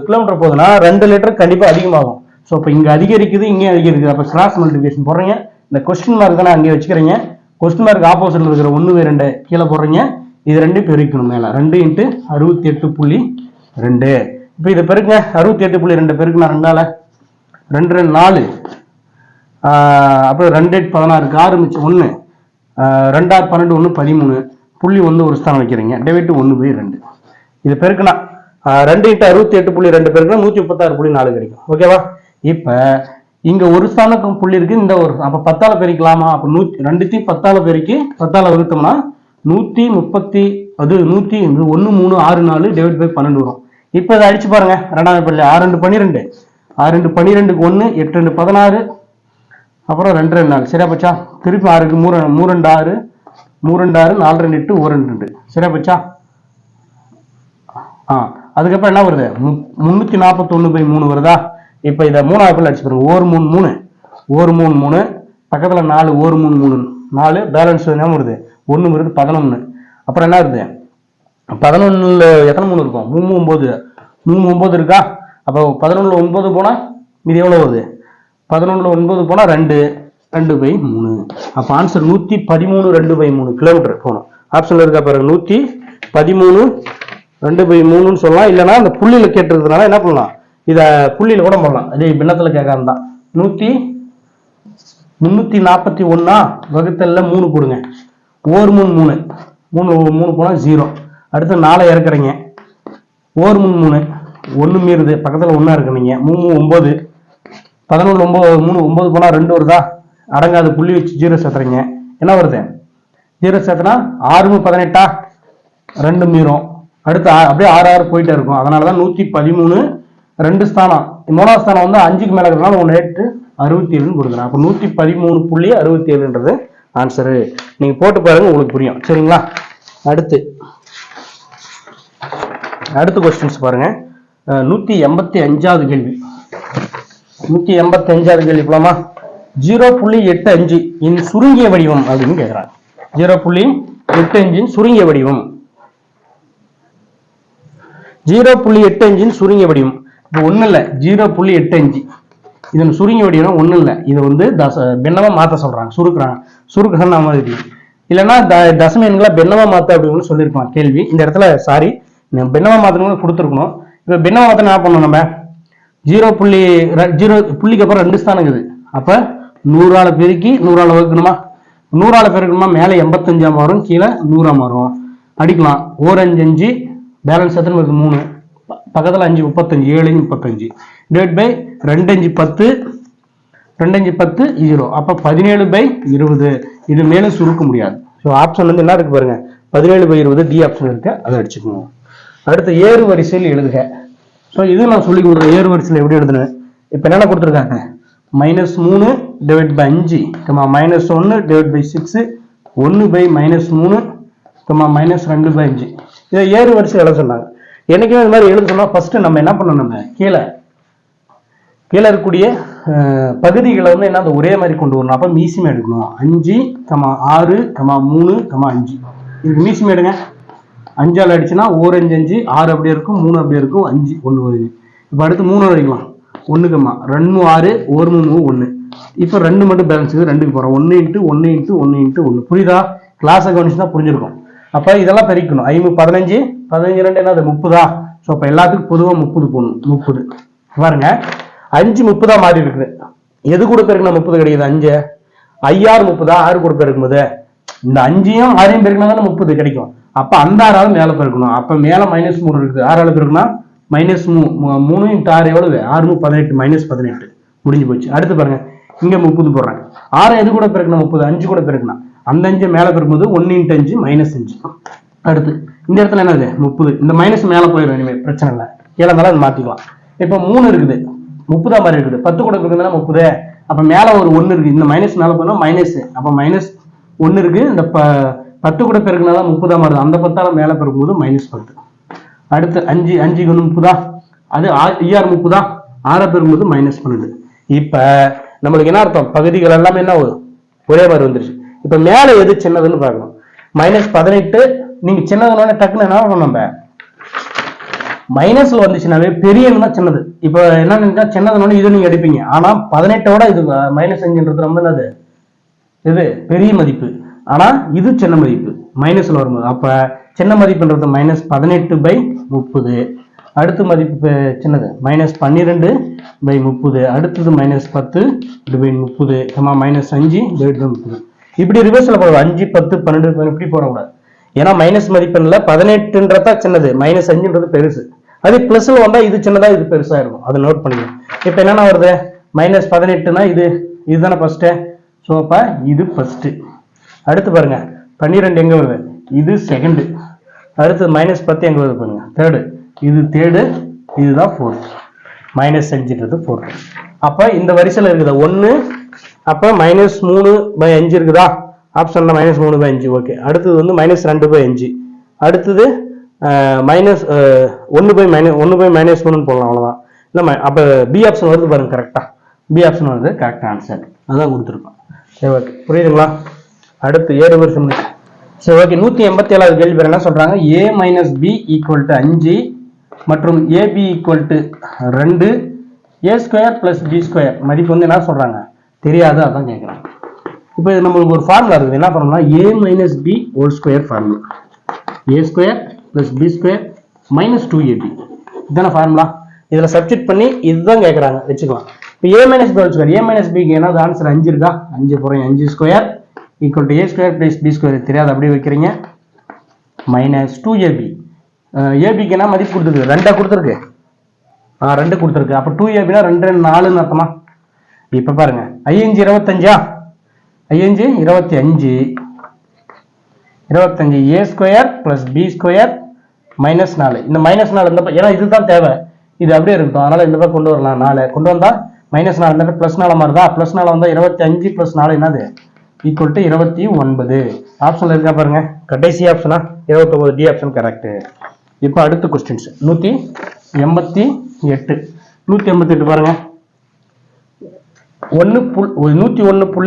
கிலோமீட்டர் போகுதுன்னா 2 லிட்டர் கண்டிப்பா அதிகமாகும். ஸோ இப்போ இங்க அதிகரிக்குது, இங்கே அதிகரிக்குது. அப்ப கிராஸ் மல்டிபிகேஷன் போடுறீங்க. இந்த கொஸ்டின் மார்க் தானே அங்கே வச்சுக்கிறீங்க. கொஸ்டின் மார்க் ஆப்போசிட்ல இருக்கிற 1/2 கீழே போடுறீங்க. இது 2 பெருக்கணும் மேல. 2 × 68.2. இப்போ இதை பெருக்குங்க. 68.2 பெருக்குனா 2ஆல 2 4 அப்புறம் 2 8 16 6 மிச்சம் 1 2 6 12 1 13 புள்ளி 1 ஒரு ஸ்தானம் வைக்கிறீங்க. டிவைட் 1/2. இது பெருக்குனா 2 × 68.2 பெருக்குனா 136.4 கிடைக்கும். ஓகேவா? இப்ப இங்க ஒரு ஸ்தானத்துக்கு புள்ளி இருக்கு, இந்த ஒரு அப்ப 10ஆல பெருக்கலாமா? அப்ப 2த்தையும் 10ஆல பெருக்கி 10ஆல வகுத்தோம்னா 130 அது 11364 டிவைட் பை 12 வரும். இப்ப இதை அடிச்சு பாருங்க. 2வது பள்ளி 6 2 12 6 2 12க்கு 1 8 2 16 அப்புறம் 2 2 4 சரியா போச்சா? திருப்பி 6க்கு 3 2 6 3 2 6 4 2 8 1 2 சரியா போச்சா? அதுக்கப்புறம் என்ன வருது? 341/3 வருதா? இப்ப இத 3வது பள்ளி அடிச்சு பாருங்க. 1 3 3 1 3 3 பக்கத்துல 4 1 3 3 4 பேலன்ஸ் என்ன வருது? 1 வருது 11. அப்புறம் என்ன வருது? 11ல எத்தனை 3 இருக்கும்? 3 9 இருக்கா? அப்ப 11ல 9 போனா இது எவ்வளவு வருது? 11ல 9 போனா 2/3. அப்ப ஆன்சர் 113 2/3 கிலோமீட்டர் போகணும். ஆப்ஷன்ல இருக்கா பாருங்க. 113 2/3 சொல்லலாம். இல்லைன்னா அந்த புள்ளியில கேட்டிருக்கிறதுனால என்ன பண்ணலாம்? இத புள்ளியில கூட போடலாம். அதே பின்னத்துல கேட்காம தான். 341 வகுத்தல்ல 3 போடுங்க. 1 3 3 போனா 0. அடுத்து 4 இறக்குறீங்க. 1 3 1 மீறுது. பக்கத்துல 1 இருக்குறீங்க. 3 9 11 9 9 போனா 2 வருதா? அடங்காத புள்ளி வச்சு 0 சேர்த்துறீங்க. என்ன வருது? 0 சேர்த்தனா 6 18 2 மீறும். அடுத்து அப்படியே 6 6 போயிட்டே இருக்கும். அதனாலதான் 113 2 ஸ்தானம். 3வது ஸ்தானம் வந்து 5க்கு மேல இருக்கிறதுனால 1 8 67 கொடுக்குறேன். அப்ப 113.67ன்றது ஆன்சரு. நீங்க போட்டு பாருங்க, உங்களுக்கு புரியும். சரிங்களா? அடுத்து கொஸ்டின்ஸ் பாருங்க. 185வது கேள்வி. 185வது கேள்வி போலாமா? 0.85 இன் சுருங்கிய வடிவம் அப்படின்னு கேட்கிறாங்க. 0.85 சுருங்கிய வடிவம். 0.85 சுருங்கிய வடிவம். இப்போ ஒன்றும் இல்லை, 0.85 இதன் சுருங்கிய வடிவம் ஒன்றும் இல்லை. இது வந்து பின்னமா மாற்ற சொல்றாங்க, சுருக்குறாங்க மாதிரி. இல்லைன்னா தசம எண்களை பின்னமா மாற்ற அப்படின்னு சொல்லியிருக்கலாம் கேள்வி. இந்த இடத்துல சாரி பின்னமா மாற்றணும் கொடுத்துருக்கணும். இப்போ பின்னமா மாற்ற என்ன பண்ணணும்? நம்ம 0 புள்ளிக்கு அப்புறம் 2 ஸ்தானம் இருக்குது. அப்ப 100ஆல பெருக்கி 100ஆல வகுக்கணுமா? 100ஆல பெருக்கணுமா? மேலே 85 மாறும், கீழே 100 மாறும். அடிக்கலாம். 1 5 5 பேலன்ஸ் எத்தனை வருது? 3. பக்கத்துல 5 35 7 35 டிவைட் பை 2 5 10 2 5 10 0. அப்ப 17/20. இது மேலும் சுருக்க முடியாது. ஸோ ஆப்ஷன் வந்து என்ன இருக்கு பாருங்க. 17/20 டி ஆப்ஷன் இருக்கு, அதை அடிச்சுக்கணும். அடுத்து ஏறு வரிசையில் எழுதுக. ஸோ இது நான் சொல்லி கொடுக்குறேன். ஏறு வரிசையில் எப்படி எழுதுனேன்? இப்போ என்ன கொடுத்துருக்காங்க? -3 டிவைட் பை 5 -1 டிவைட் பை 6 1/-3 -2/5. இதை ஏறு வரிசை எழுத சொன்னாங்க. என்னைக்குமே இந்த மாதிரி எழுத சொன்னா ஃபர்ஸ்ட் நம்ம என்ன பண்ணணும்? நம்ம கீழே கீழே இருக்கக்கூடிய பகுதிகளை வந்து என்ன ஒரே மாதிரி கொண்டு வரணும். அப்போ மீசியம் எடுக்கணும். 5, 6, 3, 5. இதுக்கு மீசியம் எடுங்க. 5ஆல் அடிச்சுன்னா 1 5 5, 6 அப்படியே இருக்கும், 3 அப்படியே இருக்கும், 5 1 வருது. இப்போ அடுத்து 3 அடிக்கலாம். 1 2 6 1 3 1. இப்போ 2 மட்டும் பேலன்ஸ் இருக்குது, 2க்கு போகிறோம். 1 × 1 × 1 × 1. புரியுதா? கிளாஸை கவனிச்சு தான் புரிஞ்சிருக்கும். அப்போ இதெல்லாம் பெருக்கணும். 5 15 15 2 என்னது 30. ஸோ அப்போ எல்லாத்துக்கும் பொதுவாக 30 போடணும். 30 பாருங்க. 5 30 மாறி இருக்குது. எது கூட பெருக்கினா 30 கிடையாது? 5 5 30 6 கூட பெருக்கும் போது இந்த 5ஐயும் 6ஐயும் பெருக்கினா தானே 30 கிடைக்கும். அப்ப அந்த 6ஆல் மேல பெருக்கணும். அப்ப மேல -3 இருக்குது. 6ஆல் பெருக்கினா -3 × 6 எவ்வளவு? 6 18 -18 முடிஞ்சு போச்சு. அடுத்து பாருங்க, இங்க 30 போடுறேன். 6 எது கூட பெருக்கணும்? 30 5 கூட பெருக்கணும். அந்த 5 மேல பெருக்கும்போது 1 × 5 -5. அடுத்து இந்த இடத்துல என்னது 30. இந்த மைனஸ் மேல போயிடும். இனிமேல் பிரச்சனை இல்லை, கீழே இருந்தாலும் அது மாத்திக்கலாம். இப்போ 3 இருக்குது, 30 மாதிரி இருக்குது. 10 கூட பெருக்குதுன்னா 30. அப்ப மேல ஒரு 1 இருக்கு. இந்த மைனஸ் மேல போனா மைனஸ், அப்ப -1 இருக்கு. இந்த 10 கூட பெருக்குனாதான் 30 மாறுது. அந்த 10ஆல மேல பெருக்கும்போது -10. அடுத்து 5 5 × 30, அது 6 30, 6 பெருக்கும்போது -12. இப்ப நம்மளுக்கு என்ன அர்த்தம்? பகுதிகள் எல்லாமே என்ன ஒரே மாதிரி வந்துருச்சு. இப்ப மேல எது சின்னதுன்னு பார்க்கணும். -18 நீங்க சின்னதுன்னு டக்குன்னு என்ன பண்ணணும்? நம்ம மைனஸ்ல வந்துச்சுனாவே பெரிய தான் சின்னது. இப்ப என்ன சின்னதுன்னு இது நீங்க எடுப்பீங்க. ஆனா 18ஓட இது -5ன்றது ரொம்ப என்னது? இது பெரிய மதிப்பு. ஆனா இது சின்ன மதிப்பு மைனஸ்ல வரும்போது. அப்ப சின்ன மதிப்புன்றது -18/30. அடுத்த மதிப்பு சின்னது -12/30. அடுத்தது -10/30, -5/30. இப்படி ரிவர்ஸ்ல போடுவோம். 5 10 12 இப்படி போடக்கூடாது. ஏன்னா மைனஸ் மதிப்பெண்ல 18ன்றதா சின்னது, -5ன்றது பெருசு. அது பிளஸ்ல வந்தா இது சின்னதா இது பெருசா இருக்கும். அதை நோட் பண்ணிக்கணும். இப்ப என்னன்னா வருது? -18னா இதுதானே ஃபர்ஸ்ட். ஸோ அப்ப இது ஃபர்ஸ்ட். அடுத்து பாருங்க, 12 எங்க வருது? இது செகண்ட். அடுத்து -10 எங்க வருது பாருங்க? தேர்டு. இது தேர்டு, இதுதான் ஃபோர்த். -5ன்றது ஃபோர்த். அப்ப இந்த வரிசையில இருக்குதா 1. அப்ப -3/5 இருக்குதா? ஆப்ஷன்ல -3/5. ஓகே. அடுத்தது வந்து -2/5. அடுத்தது -1/-1 போடலாம். அவ்வளவுதான். இல்ல அப்ப பி ஆப்ஷன் வருது பாருங்க. கரெக்டா பி ஆப்ஷன் வருது கரெக்ட் ஆன்சர். அதான் கொடுத்துருக்கோம். சரி ஓகே, புரியுதுங்களா? அடுத்து 7 வருஷம். சரி ஓகே. 187வது கேள்வி பேர் என்ன சொல்றாங்க? a - b = 5 மற்றும் ab = 2, a² + b² மதிப்பு வந்து என்ன சொல்றாங்க? தெரியாது. அதான் கேட்கறாங்க. இப்போ இது நம்மளுக்கு ஒரு ஃபார்முலா இருக்குது. என்ன formula? a - b (2) formula. a² + b² - 2ab. இதுதான ஃபார்முலா. இதுல சப்ஸ்டிட் பண்ணி இதுதான் கேட்கறாங்க. வச்சுக்கலாம். இப்போ a - b (2). a - b க்கு என்னது ஆன்சர்? 5 இருக்கா? 5 போறேன். 5² = a² + b² தெரியாது, அப்படியே வைக்கிறீங்க. -2ab. ab க்கு என்ன மதிப்பு கொடுத்துருக்கு? 2 கொடுத்துருக்கு. 2 கொடுத்துருக்கு. அப்ப 2ab னா 2 4ன்னு அர்த்தமா? இப்ப பாருங்க, 5 25 5 25 25 a² + b² -4. இந்த -4 இந்த ஏன்னா இதுதான் தேவை. இது அப்படியே இருக்கும். அதனால இந்த பக்கம் கொண்டு வரலாம். 4 கொண்டு வந்தா -4 இந்த +4 மாறுதா? +4 வந்தா 25 + 4 என்னது? = 29. ஆப்ஷன்ல இருக்கா பாருங்க. கடைசி ஆப்ஷனா 29. D option correct. இப்போ அடுத்த क्वेश्चंस 188. 188 பாருங்க. 101.01 ×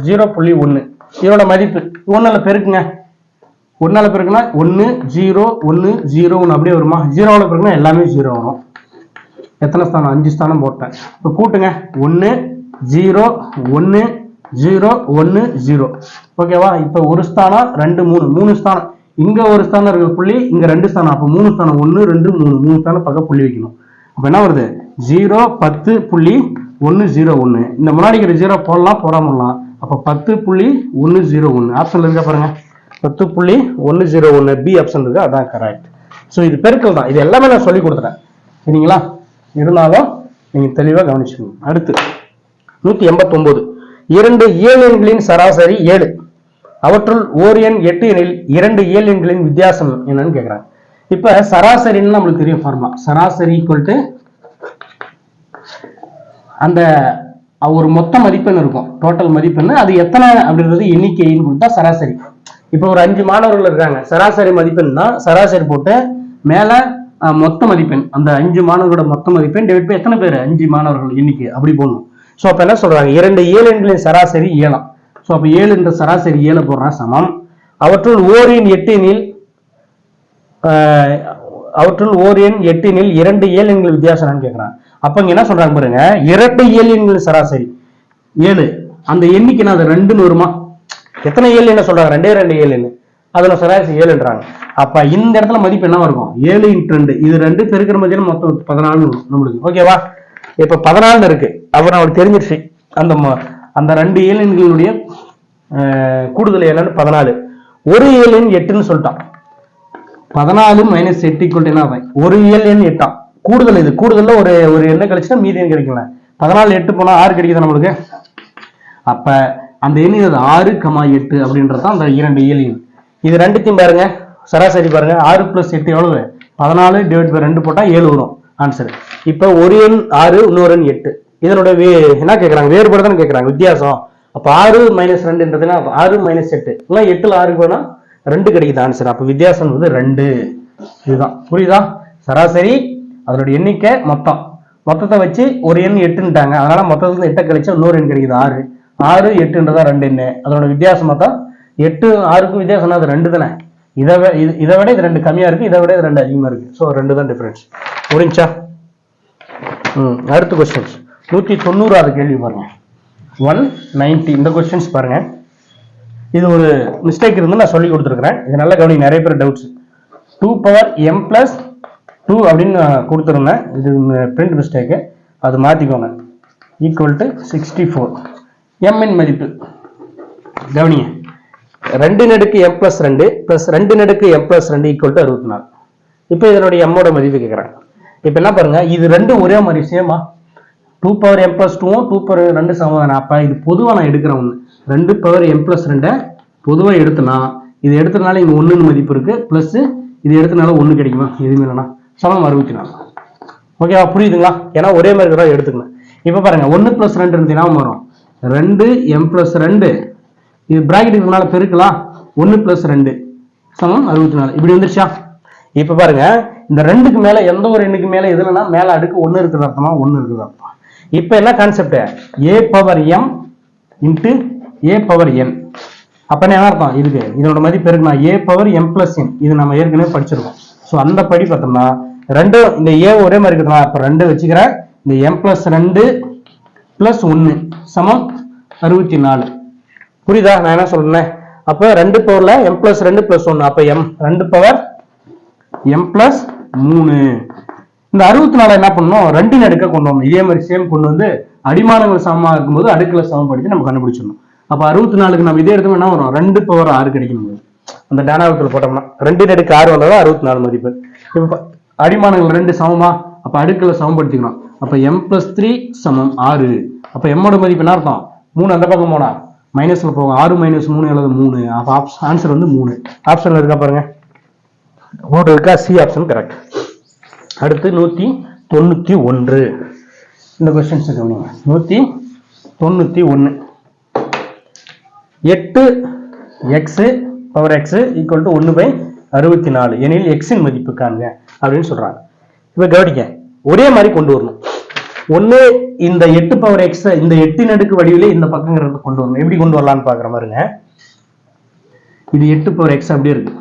0.1 இதோட மதிப்பு 1ல பெருக்குங்க. 1ல பெருக்குனா 1 0 1 0 அப்படியே வருமா? 0ல பெருக்குனா எல்லாமே 0 வரும். எத்தனை ஸ்தானம்? 5 ஸ்தானம் போட்டேன். இப்போ கூட்டுங்க. 1 0 1 0 1 0. ஓகேவா? இப்போ ஒரு ஸ்தானம் 2 3 ஸ்தானம். இங்க ஒரு ஸ்தானம் இருக்கிற புள்ளி, இங்க 2 ஸ்தானம். அப்போ 3 ஸ்தானம் 1 2 3 ஸ்தானம் பக்கம் புள்ளி வைக்கணும். அப்ப என்ன வருது? 0 10.101. இந்த முன்னாடி இருக்கிற 0 போடலாம், போடாமலாம். அப்ப 10.101 ஆப்ஷன்ல இருக்கா பாருங்க. 10.101 பி ஆப்ஷன் இருக்கு. அதான் கரெக்ட். ஸோ இது பெருக்கல் தான். இது எல்லாமே நான் சொல்லி கொடுத்துறேன். சரிங்களா? இருந்தாலும் நீங்க தெளிவா கவனிச்சுக்கணும். அடுத்து 189. 2 இயல் எண்களின் சராசரி 7. அவற்றுள் ஓர் எண் 8 எனில் 2 இயல் எண்களின் வித்தியாசம் என்னன்னு கேட்கிறாங்க. இப்ப சராசரின்னு நம்மளுக்கு தெரியும் ஃபார்முலா. சராசரி = அந்த ஒரு மொத்த மதிப்பெண் இருக்கும். டோட்டல் மதிப்பெண் அது எத்தனை அப்படின்றது எண்ணிக்கைன்னு கொடுத்தா சராசரி. இப்ப ஒரு 5 மாணவர்கள் இருக்காங்க. சராசரி மதிப்பெண் தான். சராசரி போட்டு மேல மொத்த மதிப்பெண், அந்த 5 மாணவர்களோட மொத்த மதிப்பெண் டிவைட் பை எத்தனை பேர், 5 மாணவர்கள் எண்ணிக்கை அப்படி போடணும். ஸோ அப்ப என்ன சொல்றாங்க, 2 இயலெண்களின் சராசரி 7. ஸோ அப்ப 7 என்ற சராசரி 7 போடுறா சமம் அவற்றுள் ஓர் எண் 8 எனில் 2 இயலெண்கள் வித்தியாசம் கேட்கிறான். அப்ப இங்க என்ன சொல்றாங்க பாருங்க, 2 இயலெண்கள் சராசரி 7, அந்த எண்ணிக்கை அது 2ன்னு வருமா, எத்தனை ஏழு என்ன சொல்றாங்க, 2 ஏழு, அதுல சராசரி 7ன்றாங்க. அப்ப இந்த இடத்துல மதிப்பு என்ன இருக்கும், 7 × 2, இது 2 பெருக்கிற மதியம் மொத்தம் 14 நம்மளுக்கு. ஓகேவா, இப்ப 14 இருக்கு. அப்புறம் அவளுக்கு தெரிஞ்சிருச்சு அந்த 2 ஏழெண்களுடைய கூடுதல் என்னன்னு 14. ஒரு ஏழெண் 8ன்னு சொல்லிட்டான். 14 - 8 = என்ன ஆகும், ஒரு ஏழெண் 8 கூடுதல். இது கூடுதல்ல ஒரு எண்ணை கழிச்சுன்னா மீதி எண் கிடைக்கல. 14 8 போனா 6 கிடைக்குது நம்மளுக்கு. அப்ப அந்த எண் 6, 8 அப்படின்றதான் அந்த 2 இயல். இது ரெண்டுத்தையும் பாருங்க, சராசரி பாருங்க, 6 + 8 எவ்வளவு, 14 ÷ 2 போட்டா 7 வரும் ஆன்சர். இப்ப ஒரு எண் 6, இன்னொரு எண் 8, இதனோட என்ன கேட்கறாங்க, வேறுபாடு தான் கேட்கறாங்க, வித்தியாசம். அப்ப 6 - 2ன்றதுன்னா 6 - 8 இல்லை, 8ல் 6 போனா 2 கிடைக்குது ஆன்சர். அப்ப வித்தியாசம் 2. இதுதான் புரியுதா, சராசரி அதனுடைய எண்ணிக்கை மொத்தத்தை வச்சு ஒரு எண் 8ன்ட்டாங்க, அதனால மொத்தத்துல 8 கழிச்சா இன்னொரு எண் கிடைக்குது 6. 6 8ன்றதா 2 எண்ணு, அதோட வித்தியாசம் மொத்தம் 8 6க்கும் வித்தியாசம் அது 2 தானே. இதை விட இது 2 கம்மியா இருக்கு, இதை விட இது 2 அதிகமா இருக்கு. ஸோ 2 தான் டிஃபரன்ஸ். புரிஞ்சா? அடுத்த கொஸ்டின்ஸ் 190வது கேள்வி பாருங்க. 190 இந்த கொஸ்டின்ஸ் பாருங்க. இது ஒரு மிஸ்டேக் இருந்து நான் சொல்லி கொடுத்துருக்கிறேன், இது நல்லா கவனிங்க, நிறைய பேர் டவுட்ஸ். 2m + 2 அப்படின்னு கொடுத்துருந்தேன், இது பிரிண்ட் மிஸ்டேக்கு, அது மாத்திக்கோங்க. = 64. m இன் மதிப்பு கவனிங்க, 2m + 2 + 2m + 2 = 64. இப்போ இதனுடைய m ஓட மதிப்பு கேட்குறாங்க. இப்போ என்ன பாருங்க, இது ரெண்டும் ஒரே மாதிரி சேமா, 2m + 2ம் 2 சமம். அப்ப இது பொதுவா நான் எடுக்கிற ஒண்ணு, 2m + 2 பொதுவா எடுத்தனா, இது எடுத்தனால இங்க 1ன்னு மதிப்பு இருக்கு, பிளஸ் இது எடுத்தனால 1 கிடைக்குமா, எதுவுமே இல்லைனா சமம் 64. ஓகேவா, புரியுதுங்களா? ஏன்னா ஒரே மாதிரி தான் எடுத்துக்கணும். இப்ப பாருங்க, 1 + 2 இருந்துச்சுன்னா வரும் 2m + 2, இது பிராக்கெட் இருக்கனால பெருக்கலாம், 1 + 2 சமம் 64. இப்படி வந்துருச்சா? இப்ப பாருங்க, இந்த 2க்கு மேல எந்த ஒரு எண்ணுக்கு மேல எதுலன்னா மேல அடுக்கு 1 இருக்கிற அர்த்தமா, 1 இருக்கிற அர்த்தம். இப்ப என்ன கான்செப்ட், a⁻m × a⁻n. அப்ப என்ன அர்த்தம், இருக்கு இதோட மதிப்பு இருக்குன்னா a⁻m + n, இது நம்ம ஏற்கனவே படிச்சிருக்கோம். ஸோ அந்த படி பார்த்தோம்னா ரெண்டும் இந்த a ஒரே மாதிரி இருக்குதுன்னா, அப்ப 2 வச்சுக்கிறேன், இந்த m + 2 + 1 சமம் 64. புரியுதா நான் என்ன சொல்றேன்? அப்ப 2 பவர்ல m + 2 + 1, அப்ப m 2 பவர் m + 3. இந்த 64 என்ன பண்ணணும், 2ன் அடுக்க கொண்டு வரணும். இதே மாதிரி சேம் கொண்டு வந்து அடிமானங்கள் சமமா இருக்கும்போது அடுக்குல சமப்படுத்தி நம்ம கண்டுபிடிச்சிடணும். அப்ப 64க்கு நம்ம இதே எடுத்தோம் என்ன வரும், 2 பவர் 6 கிடைக்கும். அந்த டேனாவத்தில் போட்டோம்னா 2ன் அடுக்கு 6 வந்தாதான் 64 மதிப்பு. இப்ப அடிமானங்கள் 2 சமமா, அப்ப அடுக்குல சமப்படுத்திக்கணும். அப்ப m + 3 = 6. அப்ப m ஓட மதிப்பு என்ன அர்த்தம், 3 அந்த பக்கம் போனா மைனஸ்ல போகும், 6 - 3 எழுது 3. அப்ப ஆன்சர் 3. ஆப்ஷன்ல இருக்கா பாருங்க, ஓடு இருக்கா, சி ஆப்ஷன் கரெக்ட். அடுத்து 191 இந்த கொஸ்டின்ஸ் கவனிங்க. 191 8x = 1/64 எனில் x இன் மதிப்பு காண்க அப்படின்னு சொல்றாங்க. இப்ப கவனிக்க, ஒரே மாதிரி கொண்டு வரணும். ஒண்ணு இந்த 8x இந்த 8ன் அடுக்கு வடிவிலே இந்த பக்கங்கிறது கொண்டு வரணும். எப்படி கொண்டு வரலாம்னு பாக்குற மாதிரிங்க, இது 8x அப்படியே இருக்கு.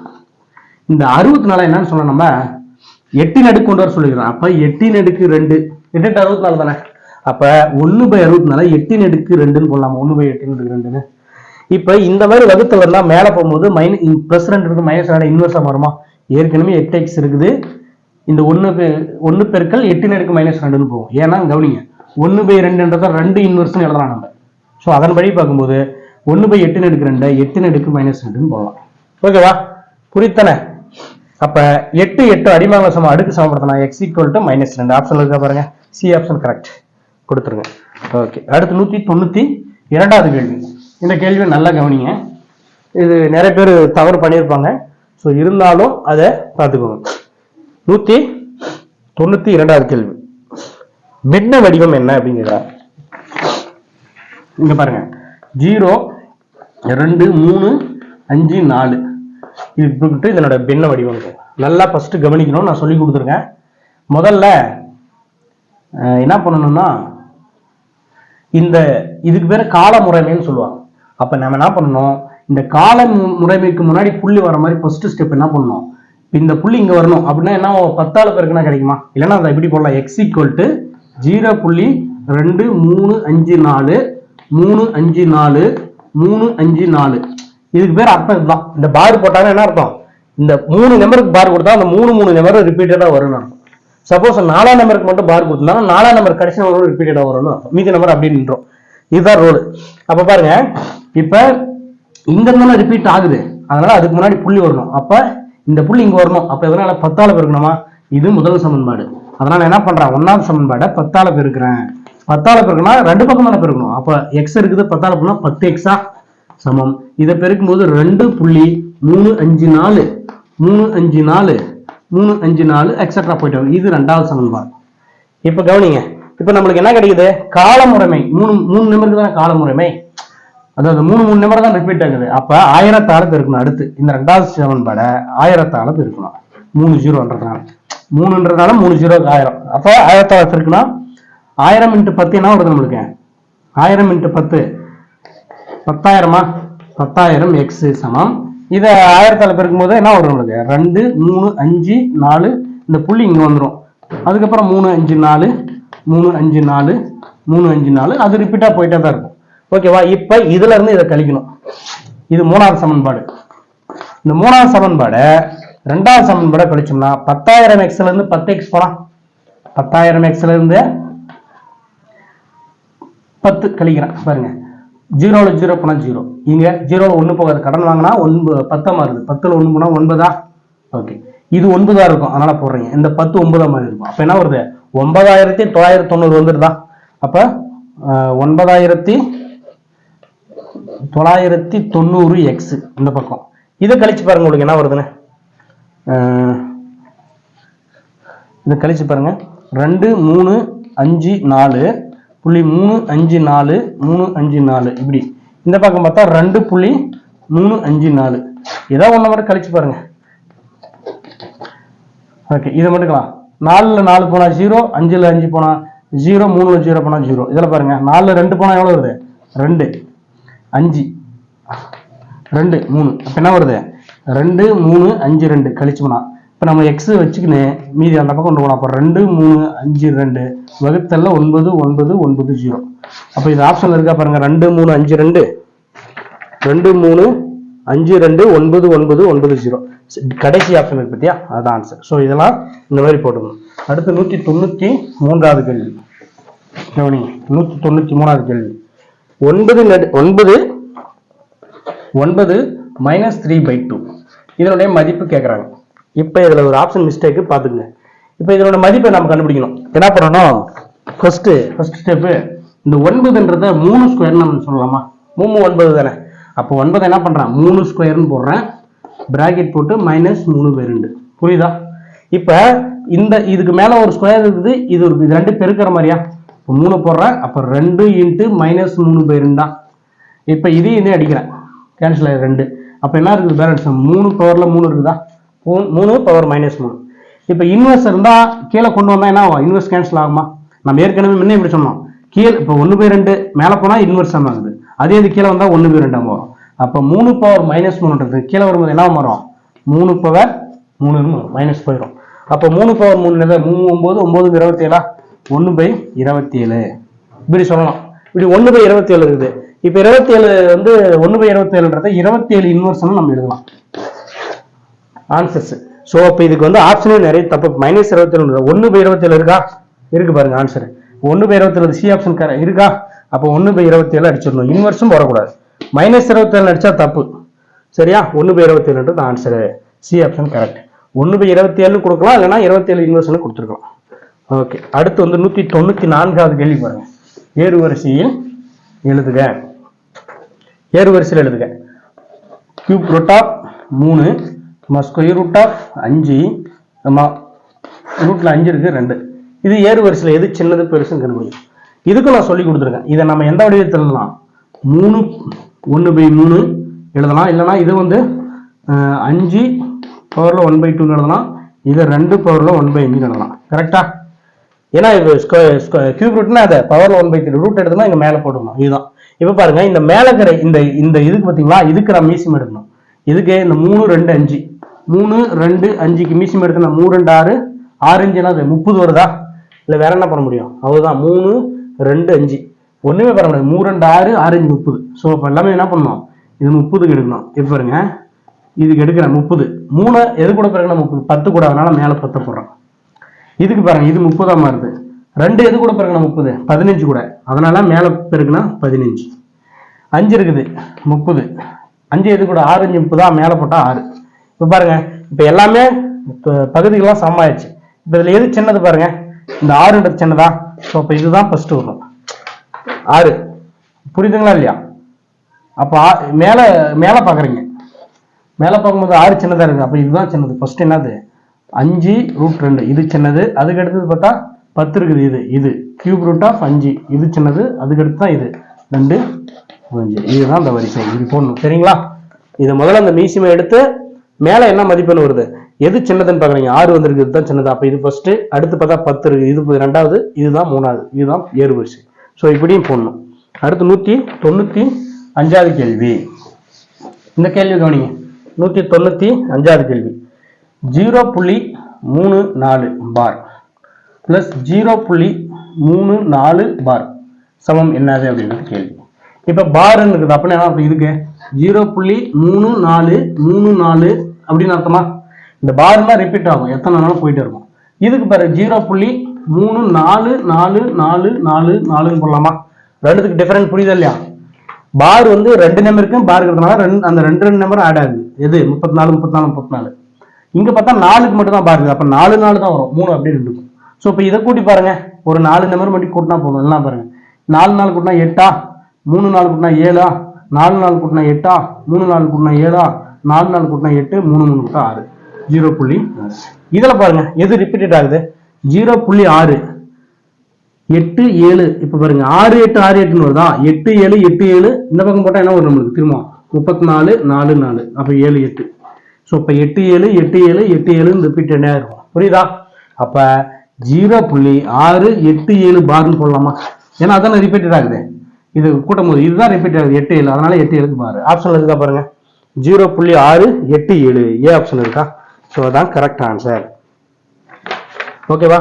இந்த 64 என்னன்னு சொன்னா, நம்ம 8ன் அடுக்கு கொண்டு வர சொல்லிக்கிறோம். அப்ப 8ன் அடுக்கு 2, 8 × 64 தானே. அப்ப 1/64 8ன் அடுக்கு 2ன்னு போடலாம், 1/8ன் அடுக்கு 2ன்னு. இப்ப இந்த மாதிரி வகுத்துல இருந்தா மேல போகும்போது +2 இருக்கு, -2 இன்வெர்ஸா வருமா, ஏற்கனவே 8x இருக்குது, இந்த 1 பெருக்கல் 8ன் அடுக்கு -2ன்னு போகும். ஏன்னா கவனிங்க, 1/2ன்றத 2 இன்வெர்ஸ்னு எழுதலாம் நம்ம. ஸோ அதன்படி பார்க்கும்போது 1/8ன் அடுக்கு 2 8ன் அடுக்கு -2ன்னு போடலாம். ஓகேவா, புரியுதானே? அப்ப 8 8 அடிமானங்கள் சமம், அடுக்கு சமப்படுத்தினா x = -2. ஆப்ஷன்ல இருக்கா பாருங்க, சி ஆப்ஷன் கரெக்ட் கொடுத்துருங்க. ஓகே, அடுத்து 192வது கேள்வி. இந்த கேள்வி நல்லா கவனிங்க, இது நிறைய பேர் தவறு பண்ணியிருப்பாங்க. ஸோ இருந்தாலும் அதை பார்த்துக்கோங்க. 192வது கேள்வி, பின்ன வடிவம் என்ன அப்படிங்கிறா. இங்க பாருங்க, 0 2 3 5 4 இது இதனோட பின்ன வடிவம். நல்லா ஃபர்ஸ்ட் கவனிக்கணும். நான் சொல்லி கொடுத்துருக்கேன். முதல்ல என்ன பண்ணணும்னா இதுக்கு பேர் கால முறைமைன்னு சொல்லுவாங்க. அப்ப நம்ம என்ன பண்ணணும், இந்த கால முறைமைக்கு முன்னாடி புள்ளி வர மாதிரி ஃபர்ஸ்ட் ஸ்டெப் என்ன பண்ணணும், இந்த புள்ளி இங்க வரணும் அப்படின்னா என்ன 10ஆல பெருக்குனா கிடைக்குமா, இல்லைன்னா அதை எப்படி போடலாம், x = 0.2354 354 354. இதுக்கு பேர் அர்த்தம் இதுதான். இந்த பார் போட்டாங்கன்னா என்ன அர்த்தம், இந்த 3 நம்பருக்கு பார் கொடுத்தா அந்த 3 நம்பர் ரிப்பீட்டடா வரும்னு அர்த்தம். சப்போஸ் 4ஆம் நம்பருக்கு மட்டும் பார் கொடுத்தா 4ஆம் நம்பர் கடைசி நம்பர் ரிப்பீட்டடா வரும்னு அர்த்தம். மீதி நம்பர் அப்படின்னு நின்றோம். இதுதான் ரோல். அப்ப பாருங்க, இப்ப இங்க இருந்தாலும் ரிப்பீட் ஆகுது, அதனால அதுக்கு முன்னாடி புள்ளி வரணும். அப்ப இந்த புள்ளி இங்க வரணும். அப்ப எதனால 10ஆல பெருக்கணுமா, இது முதல் சமன்பாடு. அதனால என்ன பண்றேன், 1ஆம் சமன்பாடை 10ஆல பெருக்கிறேன். 10ஆல பெருக்கணும்னா ரெண்டு பக்கம் தானே பெருக்கணும். அப்ப x இருக்குது, 10ஆல பெருக்கணும்னா 10x சமம். இதை பெருக்கும்போது 2.354 354 354 எக்ஸெட்ரா போயிட்டு வரும். இது 2வது சமன்பாடு. இப்ப கவனிங்க, இப்ப நம்மளுக்கு என்ன கிடைக்குது, கால முறைமை. மூணு நம்பருக்கு தான் கால முறைமை, அதாவது 3 நம்பர் தான் ரிப்பீட் ஆகுது. அப்ப 1000ஆல பெருக்கணும். அடுத்து இந்த 2வது சமன்பாடை 1000ஆல பெருக்கணும். 3 0ன்றதுனால 3ன்றதுனால 3 0 1000. அப்ப 1000ஆல பெருக்கணும். 1000 × 10 என்ன வருது நம்மளுக்கு, 1000 × 10 10,000 10,000 x சமம். இதை 1000ஆல பெருக்கும் போது என்ன வரும் நம்மளுக்கு, 2 3 5 4. இந்த புள்ளி இங்க வந்துடும். அதுக்கப்புறம் 3 5 4 3 5 4 3 5 4. அது ரிப்பீட்டா போயிட்டே தான் இருக்கும். ஓகேவா. இப்ப இதுல இருந்து இதை கழிக்கணும். இது 3வது சமன்பாடு. இந்த 3வது சமன்பாடை 2வது சமன்பாடை கழிச்சோம்னா 10,000 x ல இருந்து 10x போலாம். 10,000 x ல இருந்து 10 கழிக்கிறேன் பாருங்க. 0ல 0 போனா 0. இங்க 0ல 1 போகாது, கடன் வாங்கினா 10 மாறுது. 10ல 1 போனா 9. ஓகே, இது 9 இருக்கும், அதனால போடுறீங்க. இந்த 10 9 மாதிரி இருக்கும். அப்ப என்ன வருது, 9990 வந்துருதா. அப்ப 9990x இந்த பக்கம். இதை கழிச்சு பாருங்க, உங்களுக்கு என்ன வருதுன்னு. இதை கழிச்சு பாருங்க. 2 3 5 4 புள்ளி 3 5 4 3 5 4. இப்படி இந்த பக்கம் பார்த்தா 2.354. ஏதாவது ஒண்ணு மட்டும் கழிச்சு பாருங்க. ஓகே, இதை மட்டும் 4ல 4 போனா 0, 5ல 5 போனா 0, 3ல 0 போனா 0. இதுல பாருங்க, 4ல 2 போனா எவ்வளவு வருது, 2 5 2 3. அப்ப என்ன வருது, 2 3 5 2 கழிச்சு போனா. இப்ப நம்ம x வச்சுக்கின்னு மீதி அந்த பக்கம் கொண்டு போனோம். அப்ப 2 3 5 2 வகுத்தல்ல 9 9 9 0. அப்ப இது ஆப்ஷன்ல இருக்கா பாருங்க, 2 3 5 2 2 3 5 2 9 9 9 0. கடைசி ஆப்ஷன் இருக்கு பத்தியா, அதான் ஆன்சர். ஸோ இதெல்லாம் இந்த மாதிரி போட்டுக்கணும். அடுத்து 193வது கேள்வி கவனிங்க. 193வது கேள்வி. 9 -3/2 இதனுடைய மதிப்பு கேட்கறாங்க. இப்ப இதுல ஒரு ஆப்ஷன் மிஸ்டேக் பாத்துக்கங்க. இப்ப இதனோட மதிப்பை நம்ம கண்டுபிடிக்கணும். என்ன பண்ணணும், ஃபர்ஸ்ட் ஸ்டெப், இந்த 9ன்றத 3 ஸ்கொயர் நம்ம சொல்லலாமா, 3 9 தானே. அப்போ 9 என்ன பண்றேன், 3 ஸ்கொயர்னு போடுறேன், பிராக்கெட் போட்டு -3/2. புரியுதா. இப்ப இதுக்கு மேல ஒரு ஸ்கொயர் இருக்குது, இது 2 பெருக்கிற மாதிரியா. 3 போடுறேன், அப்ப 2 × -3/2 தான். இப்ப இதையும் அடிக்கிறேன், கேன்சல் ஆயிரு 2. அப்ப என்ன இருக்குது பேலன்ஸ், 3 பவர்ல 3 இருக்குதா, 3 பவர் -3. இப்ப இன்வெர்ஸ் இருந்தா கீழே கொண்டு வந்தா என்ன ஆகும், இன்வெர்ஸ் கேன்சல் ஆகுமா. நம்ம ஏற்கனவே முன்ன இப்படி சொன்னோம், கீழே இப்ப 1/2 மேல போனா இன்வெர்ஸ் ஆகுது, அதே இது கீழே வந்தா 1/2 வரும். அப்ப 3 பவர் -3ன்றது கீழே வரும்போது என்ன வரும், 3 பவர் 3 மைனஸ் போயிடும். அப்ப 3 பவர் 3 3 9 9 27 1/27 இப்படி சொல்லலாம். இப்படி 1/27 இருக்குது. இப்ப 27 வந்து 1/27ன்றத 27 இன்வெர்ஸ் நம்ம எழுதலாம் ஆன்சர்ஸ். சோ அப்ப இதுக்கு வந்து ஆப்ஷனே நிறைய தப்பு. -27 1/27 இருக்கா, இருக்கு பாருங்க ஆன்சர். 1/27 சி ஆப்ஷன் இருக்கா. அப்ப 1/27 அடிச்சிடணும், இன்வெர்ஸும் போடக்கூடாது. -27 அடிச்சா தப்பு, சரியா. 1/27ன்றது ஆன்சர், சி ஆப்ஷன் கரெக்ட். 1/27 கொடுக்கலாம், இல்லைன்னா 27 இன்வெர்ஸ் கொடுத்துருக்கலாம். ஓகே, அடுத்து வந்து 194வது கேள்வி பாருங்க. ஏறுவரிசையில் எழுதுக. ஏறுவரிசையில் எழுதுக. Cube root of 3 square root of 5 ரூட்ல 5 இருக்கு 2. இது ஏறுவரிசையில் எது சின்னது பெருசுன்னு கண்டுபிடிக்கும். இதுக்கு நான் சொல்லி கொடுத்துருக்கேன். இதை நம்ம எந்த வடிவத்தில் எழுதலாம், 3 1/3 எழுதலாம், இல்லைன்னா இது வந்து 5 பவரில் 1/2 எழுதலாம், இதை 2 பவரில் 1/5 எழுதலாம். கரெக்டா? ஏன்னா இது கியூப் ரூட்னா அதை பவரில் 1/3 ரூட் எடுத்தோம்னா இங்கே மேலே போட்டுக்கணும். இதுதான். இப்போ பாருங்க, இந்த மேலே இருக்கிற இந்த இதுக்கு பார்த்தீங்களா, இதுக்கு நான் மீசியம் எடுக்கணும். இதுக்கு இந்த 3 2 5 3 2 5க்கு மீசியம் எடுத்தோம்னா 3 2 6 6 5 என்னது 30 வருதா? இல்லை வேற என்ன பண்ண முடியும்? அவ்வளோதான். 3 2 5 ஒன்றுமே பண்ண முடியாது. 3 2 6 6 5 30. ஸோ இப்போ எல்லாமே என்ன பண்ணணும்? இது 30க்கு எடுக்கணும். இப்போ பாருங்க, இதுக்கு எடுக்கிறேன் 30. 3 எது கூட பிறகுனா 30 10 கூட, அதனால மேலே 10 போடுறோம். இதுக்கு பாருங்க, இது 30 மாறுது. 2 எது கூட பிறகுனா 30 15 கூட, அதனால மேலே பெருக்குனா 15. 5 இருக்குது 30. 5 எது கூட 6 5 30 மேலே போட்டால் 6. இப்போ பாருங்க, இப்போ எல்லாமே பகுதிகள்லாம் சமமாயிடுச்சு. இப்போ இதில் எது சின்னது பாருங்க, இந்த 6ன்றது சின்னதா? ஸோ அப்போ இதுதான் ஃபர்ஸ்ட் வரும் 6. புரியுதுங்களா இல்லையா? அப்போ மேலே மேலே பார்க்குறீங்க, மேலே பார்க்கும்போது 6 சின்னதாக இருக்குது. அப்போ இதுதான் சின்னது. ஃபர்ஸ்ட் என்னது? 5√2 இது சின்னது. அதுக்கு அடுத்தது பார்த்தா 10 இருக்குது. இது கியூப் ரூட் ஆஃப் 5 இது சின்னது. அதுக்கு அடுத்து தான் இது 2 5. இதுதான் அந்த வரிசை. இது போடணும். சரிங்களா? இதை முதல்ல அந்த மீசியமை எடுத்து மேலே என்ன மதிப்பெண் வருது, எது சின்னதுன்னு பார்க்குறீங்க. 6 வந்திருக்கு, இதுதான் சின்னது. அப்போ இது ஃபர்ஸ்ட். அடுத்து பார்த்தா 10 இருக்குது, இது ரெண்டாவது, இதுதான் மூணாவது, இதுதான் ஏறு வரிசை. ஸோ இப்படியும் போடணும். அடுத்து 195வது கேள்வி. இந்த கேள்வி கவனிங்க. 195வது கேள்வி. 0.34 பார் பிளஸ் 0.34 பார் சமம் என்னது அப்படின்றது கேள்வி. இப்போ பார்ன்னு இருக்குது அப்படின்னா என்ன அர்த்தம்? இதுக்கு 0.3434 அப்படின்னு அர்த்தமா? இந்த பார்னா ரிப்பீட் ஆகும், எத்தனை நாளும் போயிட்டே இருக்கும். இதுக்கு பாரு 0.344444 போடலாமா? ரெண்டுத்துக்கு டிஃபரெண்ட் புரியுதா இல்லையா? பார் வந்து 2 நம்பருக்கும் பார் இருக்கிறதுனால அந்த 2 நம்பரும் ஆட் ஆகுது. எது 34 34 34. இங்க பார்த்தா 4க்கு மட்டும் தான் பார் இருக்குது. அப்ப 4 4 தான் வரும், 3 அப்படி இருக்கும். ஸோ இப்போ இதை கூட்டி பாருங்க, ஒரு 4 நம்பர் மட்டும் கூட்டினா போதும். எல்லாம் பாருங்க, 4 4 கூட்டினா 8, 3 4 கூட்டினா 7, 4 4 கூட்டினா 8, 3 4 கூட்டினா 7, 4 4 கூட்டினா 8, 3 3 கூட்டினா 6. 0. இதுல பாருங்க எது ரிப்பீட்டட் ஆகுது? 0.6 8 7. இப்ப பாருங்க 6 8 6 8 வருதா? 8 7 8 7 இந்த பக்கம் போட்டா என்ன வரும் நம்மளுக்கு? திரும்ப 34 4 4. அப்ப 7 8. ஸோ இப்போ 8 7 8 7 8 7 ரிப்பீட்டடா இருக்கும். புரியுதா? அப்ப 0.687 பார்னு போடலாமா? ஏன்னா அதான ரிப்பீட்டட் ஆகுது. இது கூட்டும் போது இதுதான் ரிப்பீட் ஆகுது 8 7. அதனால 8 7க்கு பாரு. ஆப்ஷன்ல இருக்கா பாருங்க, 0.687 ஏ ஆப்ஷன் இருக்கா? ஸோ அதான் கரெக்ட் ஆன்சர். ஓகேவா?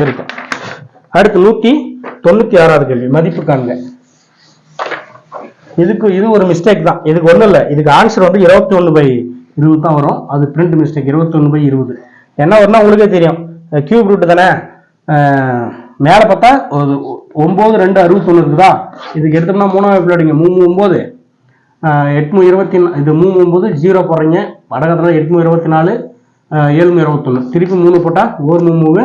இருக்கும். அடுத்து 196வது கேள்வி. மதிப்பு காண்க. இது ஒரு மிஸ்டேக் தான். இதுக்கு ஒன்றும் இல்லை. இதுக்கு ஆன்சர் வந்து 21/20 தான் வரும். அது பிரிண்ட் மிஸ்டேக். 21/20 என்ன வரும்னா உங்களுக்கே தெரியும், கியூப் ரூட் தானே. மேலே பார்த்தா 9 2 61 இருக்குதா? இதுக்கு எடுத்தோம்னா 3வது பிள்ளைங்க 3 9 8 24. இது 3 9 0 போடுறீங்க. வடகத்தில் 8 24 7 21. திருப்பி 3 போட்டால் 1 3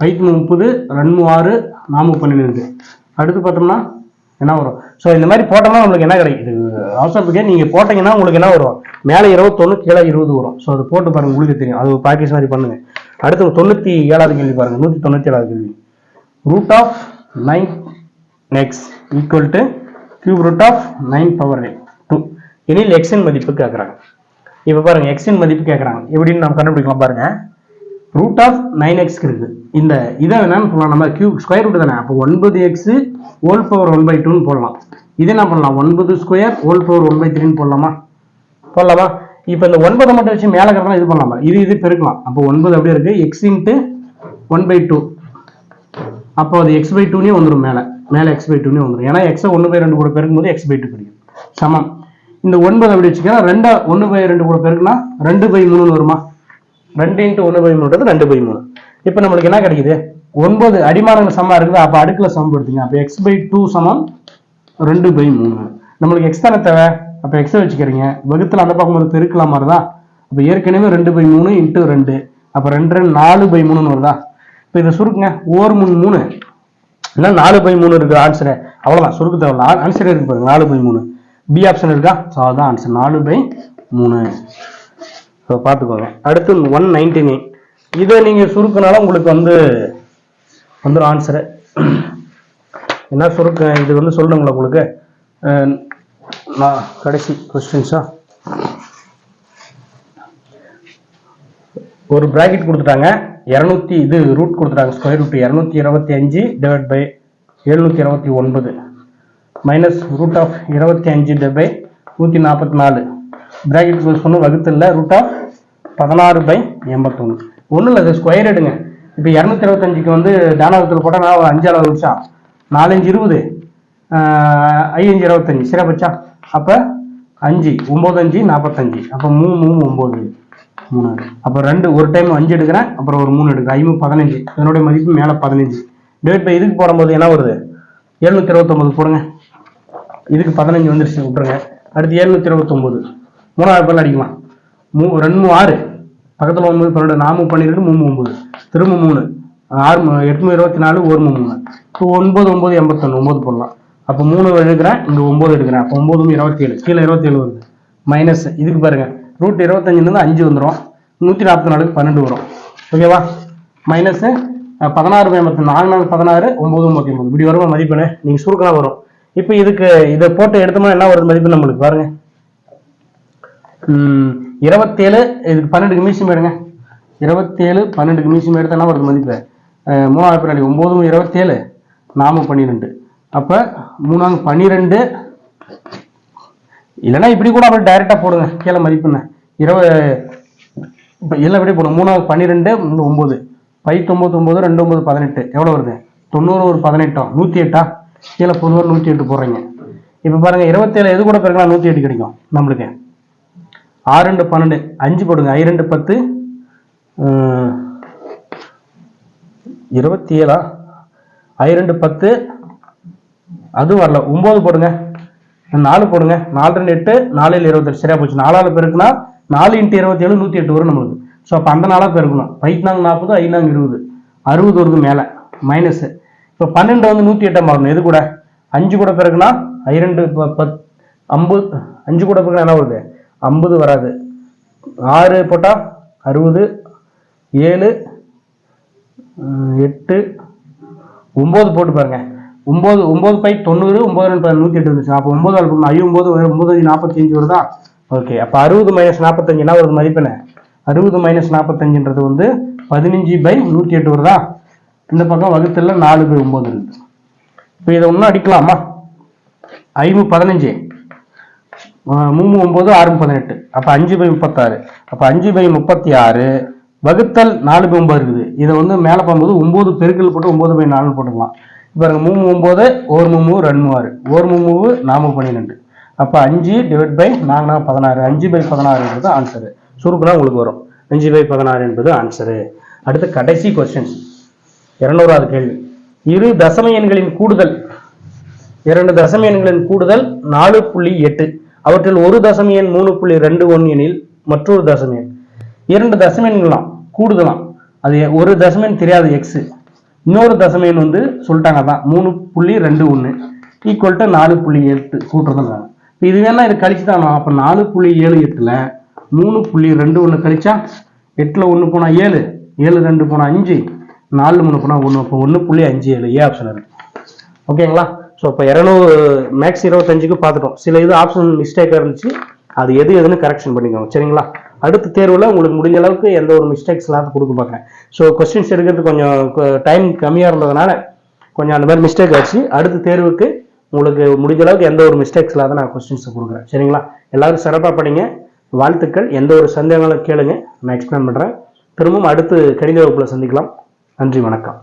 5 30 2 6 4 12. அடுத்து பார்த்தோம்னா என்ன வரும்? ஸோ இந்த மாதிரி போட்டோம்னா உங்களுக்கு என்ன கிடைக்குது? அவசரத்துக்கே நீங்கள் போட்டீங்கன்னா உங்களுக்கு என்ன வரும்? மேலே 21 கீழே 20 வரும். ஸோ அது போட்டு பாருங்க, உங்களுக்கு தெரியும். அது ப்ராக்டிஸ் மாதிரி பண்ணுங்க. அடுத்து 97வது கேள்வி பாருங்க. 197வது கேள்வி. Root of 9x equal to cube root of 9/2 எனில் எக்ஸின் மதிப்பு கேட்குறாங்க. இப்போ பாருங்க, எக்ஸின் மதிப்பு கேட்குறாங்க. எப்படின்னு நம்ம கண்டுபிடிக்கலாம் பாருங்க. ரூட் ஆஃப் 9x இருக்கு. இந்த இதை என்னன்னு சொல்லலாம், நம்ம கியூப் ஸ்கொயர் ரூட் தானே. அப்போ 9x ஹோல் பவர் 1/2 போடலாம். இது என்ன பண்ணலாம்? 9 ஸ்கொயர் ஹோல் பவர் 1/3 போடலாமா? இப்போ இந்த 9 மட்டும் வச்சு மேலே இருக்கிறதா இது பண்ணலாமா? இது பெருக்கலாம். அப்போ 9 அப்படியே இருக்கு. x into 1/2. அப்போ அது x/2 வந்துடும். மேலே x/2 வந்துடும். ஏன்னா x 1/2 கூட பெருக்கும்போது x/2 கிடைக்கும். சமம். இந்த 9 அப்படி வச்சுக்கலாம். 2 1/2 கூட பெருக்குனா 2/3 வருமா? 2 × 1/3 2/3. இப்போ நம்மளுக்கு என்ன கிடைக்குது? 9 அடிமானங்கள் சமமா இருக்குது. அப்போ அடுக்கில் சமப்படுத்துங்க. அப்போ x/2 சமம் 2/3. நம்மளுக்கு x தானே தேவை. அப்போ x வச்சுக்கிறீங்க. வகுத்துல அந்த பக்கம் ஒரு பெருக்கலாம் வருதா? அப்போ ஏற்கனவே 2/3 × 2. அப்போ 2 4/3 வருதா? இப்போ இதை சுருக்குங்க. 1 3 3 இல்லை 4/3 இருக்கு ஆன்சரு. அவ்வளோதான், சுருக்கு தேவையில்ல. ஆன்சரே இருக்கு பாருங்க, 4/3. பி ஆப்ஷன் இருக்கா? ஸோ அதுதான் ஆன்சர், 4/3. ஸோ பார்த்துக்கோங்க. அடுத்து 199. இதை நீங்கள் சுருக்குனால உங்களுக்கு வந்துடும் ஆன்சரு. என்ன சுருக்கு இது சொல்லணுங்களா உங்களுக்கு? நான் கடைசி கொஸ்டின்ஸா ஒரு பிராக்கெட் கொடுத்துட்டாங்க 200 இது ரூட் கொடுத்துட்டாங்க square root 225 divide by 729 minus root of 25 divide by 144 bracket close பண்ண வகுத்துல ரூட் ஆஃப் 16/81 ஒன்றும் இல்லை ஸ்கொயர் எடுங்க. இப்போ 225க்கு வந்து தானவத்தில் போட்டால் நான் 5 அளவு வச்சா 4 5 20 5 5 25 சரியா பச்சா. அப்போ 5 9 5 45 அப்போ 3 3 9 3 அப்போ 2 ஒரு டைம் 5 எடுக்கிறேன் அப்புறம் ஒரு 3 எடுக்கிறேன் 5 15 இதனுடைய மதிப்பு மேலே 15 டிவைட் பை இதுக்கு போடும்போது என்ன வருது 729 போடுங்க. இதுக்கு 15 வந்துருச்சு விட்டுருங்க. அடுத்து 729 மூணாவது பேர் அடிக்கலாம் 2 6 பக்கத்தில் 9 12 4 12 3 9 திரும்ப 3 6 824 1 3 இப்போ 9 9 81 9 போடலாம். அப்போ 3 எடுக்கிறேன் இங்கே 9 எடுக்கிறேன் அப்போ 9 27 கீழே 27 வருது மைனஸ் இதுக்கு பாருங்க ரூட் 25 5 வந்துடும் 144க்கு 12 வரும் ஓகேவா. மைனஸ் 16/84 4 16 9 39 இப்படி வரும் மதிப்பெண்ணு நீங்கள் சுருக்கலாம் வரும். இப்போ இதுக்கு இதை போட்டு எடுத்தோம்னா என்ன வருது மதிப்பு நம்மளுக்கு பாருங்க 27 இதுக்கு 12க்கு மீசியம் எடுங்க 27 12க்கு மீசியம் எடுத்தா என்ன வருது மதிப்பு 3 பின்னாடி 9 27 4 12 அப்போ 3 12 இல்லைன்னா இப்படி கூட அப்படியே டைரெக்டாக போடுங்க கீழே மதிப்புன்னு 20 இப்போ எல்லாம் இப்படி போடும் 3 12 9 19 2 9 18 எவ்வளோ வருது 90 ஒரு 18 108 கீழே பொதுவாக 108 போடுறீங்க. இப்போ பாருங்க 27 எது கூட பிறகுலாம் 108 கிடைக்கும் நம்மளுக்கு 6 2 12 5 போடுங்க 5 2 10 27 5 2 10 அது வரல 9 போடுங்க 4 போடுங்க 4 2 8 4 28 சரியா போச்சு 4 பெருக்குனா 4 × 27 108 வரும் நம்மளுக்கு. ஸோ அப்போ அந்த 4 பெருக்கணும் 5 40 5 20 60 வருது மேலே மைனஸ். இப்போ 12 வந்து 108 மாறணும் எது கூட 5 கூட பெருக்குனா 5 2 10 50 5 கூட பெருக்குனா என்ன வருது 50 வராது 6 போட்டால் 60 7 8 9 போட்டு பாருங்க 9 9 பை 90 9 108 இருந்துச்சு அப்போ 9 9 9 45 வருதா. ஓகே அப்போ 60 - 45 என்ன வருது மதிப்பெண்ணு 60 - 45ன்றது வந்து 15/108 வருதா. இந்த பக்கம் வகுத்துல 4/9 இருக்குது. இப்போ இதை ஒன்றும் அடிக்கலாமா 5 15 3 9 6 18 அப்போ 5/36 அப்போ 5/36 வகுத்தல் 4/9 இருக்குது. இதை வந்து மேலே போகும்போது 9 பெருக்கல் போட்டு 9/4 போட்டுக்கலாம். பாருங்க 3 9 1 3 2 6 1 3 4 12 அப்போ 5 டிவைட் பை 4 16 5/16 என்பது ஆன்சரு. சுருக்குனா உங்களுக்கு வரும் 5/16 என்பது ஆன்சரு. அடுத்து கடைசி கொஸ்டின் 200வது கேள்வி. இரு தசம எண்களின் கூடுதல் 2 தசம எண்களின் கூடுதல் 4.8 அவற்றில் ஒரு தசம எண் 3.21 எனில் மற்றொரு தசம எண் 2 தசம எண்களாம் கூடுதலாம் அது ஒரு தசம எண் தெரியாது எக்ஸ் இன்னொரு தசம எண் வந்து சொல்லிட்டாங்க தான் 3.21 ஈக்குவல் டு 4.8 கூட்டுறதுன்றாங்க. இது வேணா இது கழிச்சு தான் அப்போ 4.78ல் 3.21 கழிச்சா 8ல் 1 போனால் 7 7 2 போனால் 5 4 3 போனால் 1 இப்போ 1.57 ஏ ஆப்ஷன் இருக்கு ஓகேங்களா. ஸோ இப்போ 200 மேக்ஸ் 25க்கு பார்த்துட்டோம். சில இது ஆப்ஷன் மிஸ்டேக்காக இருந்துச்சு அது எது எதுன்னு கரெக்ஷன் பண்ணிக்கோங்க சரிங்களா. அடுத்த தேர்வில் உங்களுக்கு முடிஞ்ச அளவுக்கு எந்த ஒரு மிஸ்டேக்ஸ் இல்லாத கொடுக்க பார்க்குறேன். ஸோ கொஸ்டின்ஸ் எடுக்கிறது கொஞ்சம் டைம் கம்மியாக இருந்ததுனால கொஞ்சம் அந்த மாதிரி மிஸ்டேக் ஆச்சு. அடுத்த தேர்வுக்கு உங்களுக்கு முடிஞ்ச அளவுக்கு எந்த ஒரு மிஸ்டேக்ஸ் இல்லாத நான் கொஸ்டின்ஸை கொடுக்குறேன் சரிங்களா. எல்லாரும் சிறப்பாக படிங்க. வாழ்த்துக்கள். எந்த ஒரு சந்தேகங்களும் கேளுங்க நான் எக்ஸ்பிளைன் பண்ணுறேன். திரும்பவும் அடுத்து கணித வகுப்பில் சந்திக்கலாம். நன்றி வணக்கம்.